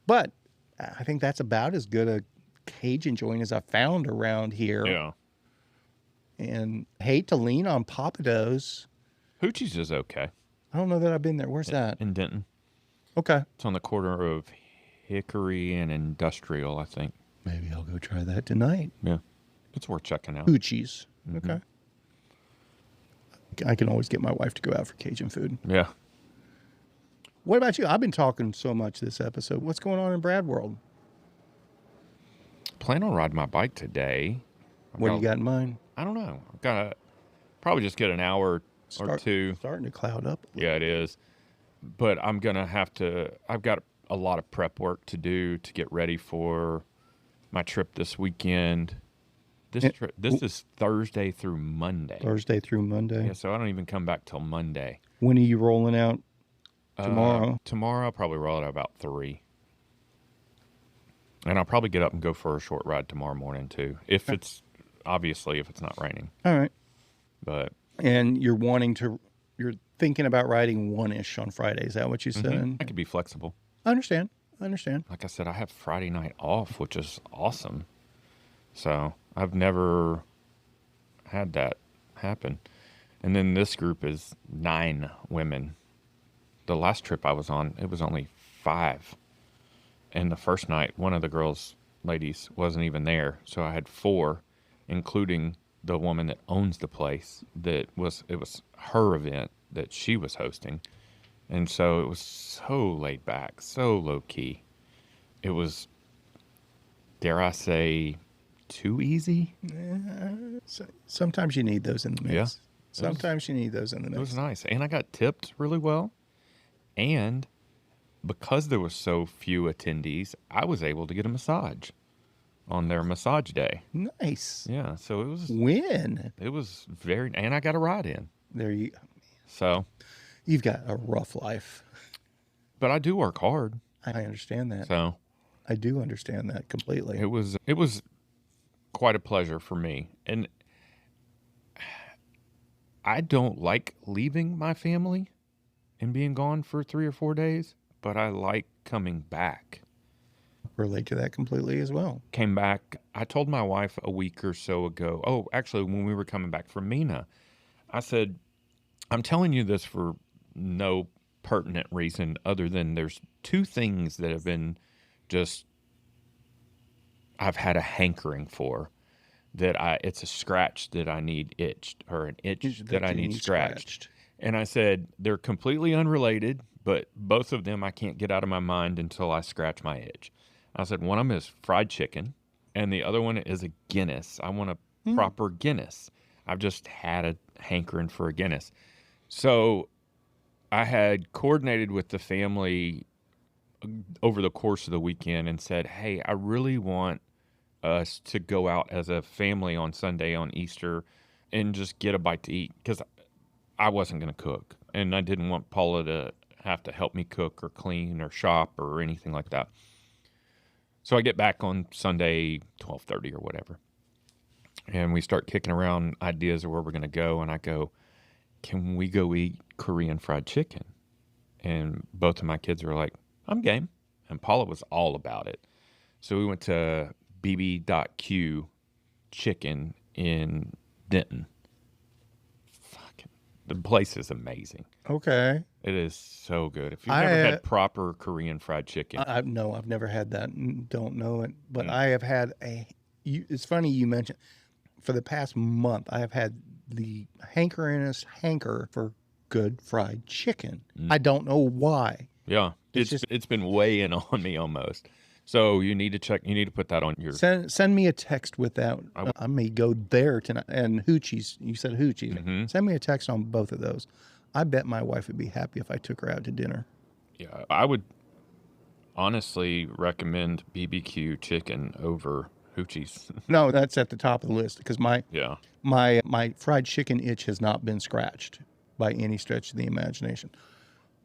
But I think that's about as good a Cajun joint as I found around here. Yeah. And hate to lean on Papados. Hoochie's is okay. I don't know that I've been there. Where's that? In Denton. Okay. It's on the corner of Hickory and Industrial, I think. Maybe I'll go try that tonight. Yeah. It's worth checking out. Hoochies. Mhm. Okay. I can always get my wife to go out for Cajun food. Yeah. What about you? I've been talking so much this episode. What's going on in Brad World? Plan on riding my bike today. What do you got in mind? I don't know. I've got to probably just get an hour or two. Starting to cloud up. Yeah, it is. But I'm going to have to, I've got a lot of prep work to do to get ready for my trip this weekend. This is Thursday through Monday. Thursday through Monday. Yeah, so I don't even come back till Monday. When are you rolling out? Tomorrow? Tomorrow I'll probably roll it about 3. And I'll probably get up and go for a short ride tomorrow morning too. If it's not raining. All right. But And you're thinking about riding 1-ish on Friday. Is that what you said? I could be flexible. I understand. Like I said, I have Friday night off, which is awesome. So I've never had that happen. And then this group is 9 women. The last trip I was on, it was only 5. And the first night, one of the ladies wasn't even there. So I had 4, including the woman that owns the place. It was her event that she was hosting. And so it was so laid back, so low key. It was, dare I say, too easy. Sometimes you need those in the mix. Yeah. Sometimes you need those in the mix. It was nice. And I got tipped really well. And because there was so few attendees, I was able to get a massage on their massage day. Nice. Yeah. So it was Win. and I got a ride in. There you So, You've got a rough life. but I do work hard. I understand that. So I do understand that completely. it was quite a pleasure for me. And I don't like leaving my family and being gone for 3 or 4 days, but I like coming back. Relate to that completely as well. Came back. I told my wife a week or so ago. Oh, actually, when we were coming back from Mina, I said, I'm telling you this for no pertinent reason other than there's 2 things that have been I've had a hankering for. It's a scratch that I need itched, or an itch that I need scratched. And I said, they're completely unrelated, but both of them I can't get out of my mind until I scratch my itch. I said, one of them is fried chicken, and the other one is a Guinness. I want a proper Guinness. I've just had a hankering for a Guinness. So I had coordinated with the family over the course of the weekend and said, hey, I really want us to go out as a family on Sunday on Easter and just get a bite to eat, because I wasn't going to cook, and I didn't want Paula to have to help me cook or clean or shop or anything like that. So I get back on Sunday, 12:30 or whatever, and we start kicking around ideas of where we're going to go, and I go, can we go eat Korean fried chicken? And both of my kids were like, I'm game. And Paula was all about it. So we went to BB.Q Chicken in Denton. Fucking, the place is amazing. Okay. It is so good. If you've never had proper Korean fried chicken. No, I've never had that. Don't know it. But I have had it's funny you mentioned, for the past month, I have had the hankeriness hanker for good fried chicken. I don't know why. Yeah. It's just It's been weighing on me almost. So you need to check. You need to put that on your. send me a text with that. I may go there tonight. And hoochies, you said hoochies. Send me a text on both of those. I bet my wife would be happy if I took her out to dinner. Yeah, I would honestly recommend BBQ chicken over hoochies. No, that's at the top of the list because Yeah. my fried chicken itch has not been scratched by any stretch of the imagination.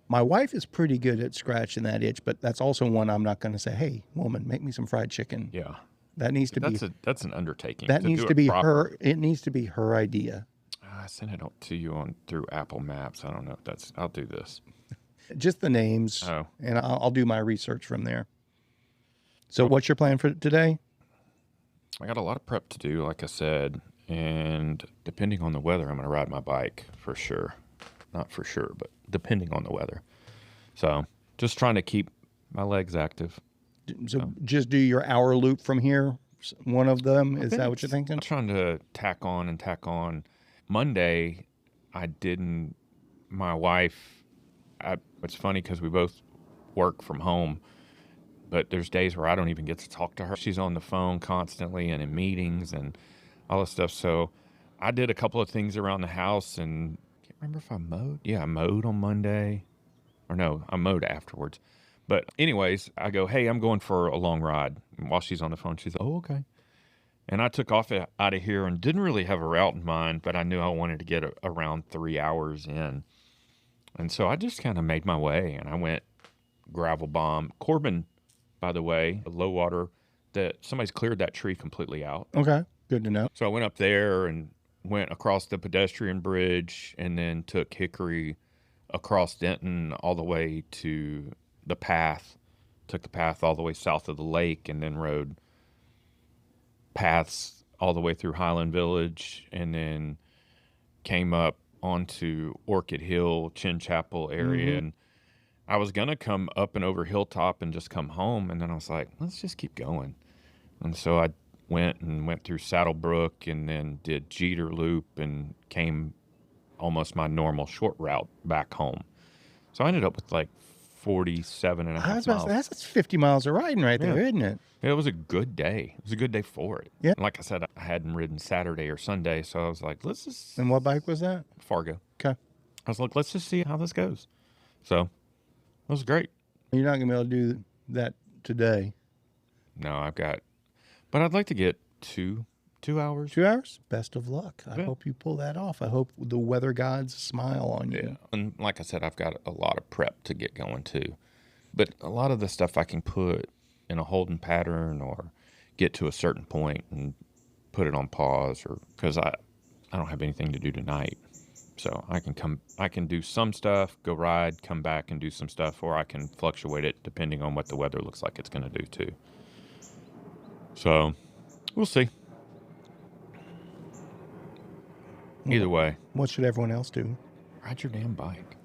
My wife is pretty good at scratching that itch, but that's also one I'm not going to say, "Hey, woman, make me some fried chicken." Yeah. That needs to That's an undertaking. that to needs do to it be proper. her. It needs to be her idea. I sent it to you through Apple Maps. I don't know if that's. I'll do this. Just the names, Oh. and I'll do my research from there. So, what's your plan for today? I got a lot of prep to do, like I said, and depending on the weather, I'm going to ride my bike for sure. Not for sure, but depending on the weather. So just trying to keep my legs active. So, just do your hour loop from here. One of them is that what you're thinking? I'm trying to tack on. Monday, I didn't. My wife. It's funny because we both work from home, but there's days where I don't even get to talk to her. She's on the phone constantly and in meetings and all this stuff. So I did a couple of things around the house and I can't remember if I mowed. Yeah, I mowed on Monday. Or no, I mowed afterwards. But anyways, I go, hey, I'm going for a long ride. And while she's on the phone, she's like, oh, okay. And I took off out of here and didn't really have a route in mind, but I knew I wanted to get around 3 hours in. And so I just kind of made my way and I went gravel bomb. Corbin, by the way, low water, that somebody's cleared that tree completely out. Okay, good to know. So I went up there and went across the pedestrian bridge and then took Hickory across Denton all the way to the path. Took the path all the way south of the lake and then rode paths all the way through Highland Village and then came up onto Orchid Hill, Chin Chapel area. And I was going to come up and over Hilltop and just come home. And then I was like, let's just keep going. And so I went through Saddlebrook and then did Jeter Loop and came almost my normal short route back home. So I ended up with like 47 and a half miles. That's 50 miles of riding right there, isn't it? It was a good day. It was a good day for it. Yeah. And like I said, I hadn't ridden Saturday or Sunday, so I was like, let's just... And what bike was that? Fargo. Okay. I was like, let's just see how this goes. So it was great. You're not going to be able to do that today. No, I've got... But I'd like to get two hours. 2 hours? Best of luck. I Yeah. hope you pull that off. I hope the weather gods smile on you. Yeah. And like I said, I've got a lot of prep to get going too. But a lot of the stuff I can put in a holding pattern or get to a certain point and put it on pause or because I don't have anything to do tonight. So I can do some stuff, go ride, come back and do some stuff, or I can fluctuate it depending on what the weather looks like it's going to do too. So we'll see. Either way, What should everyone else do? ride your damn bike.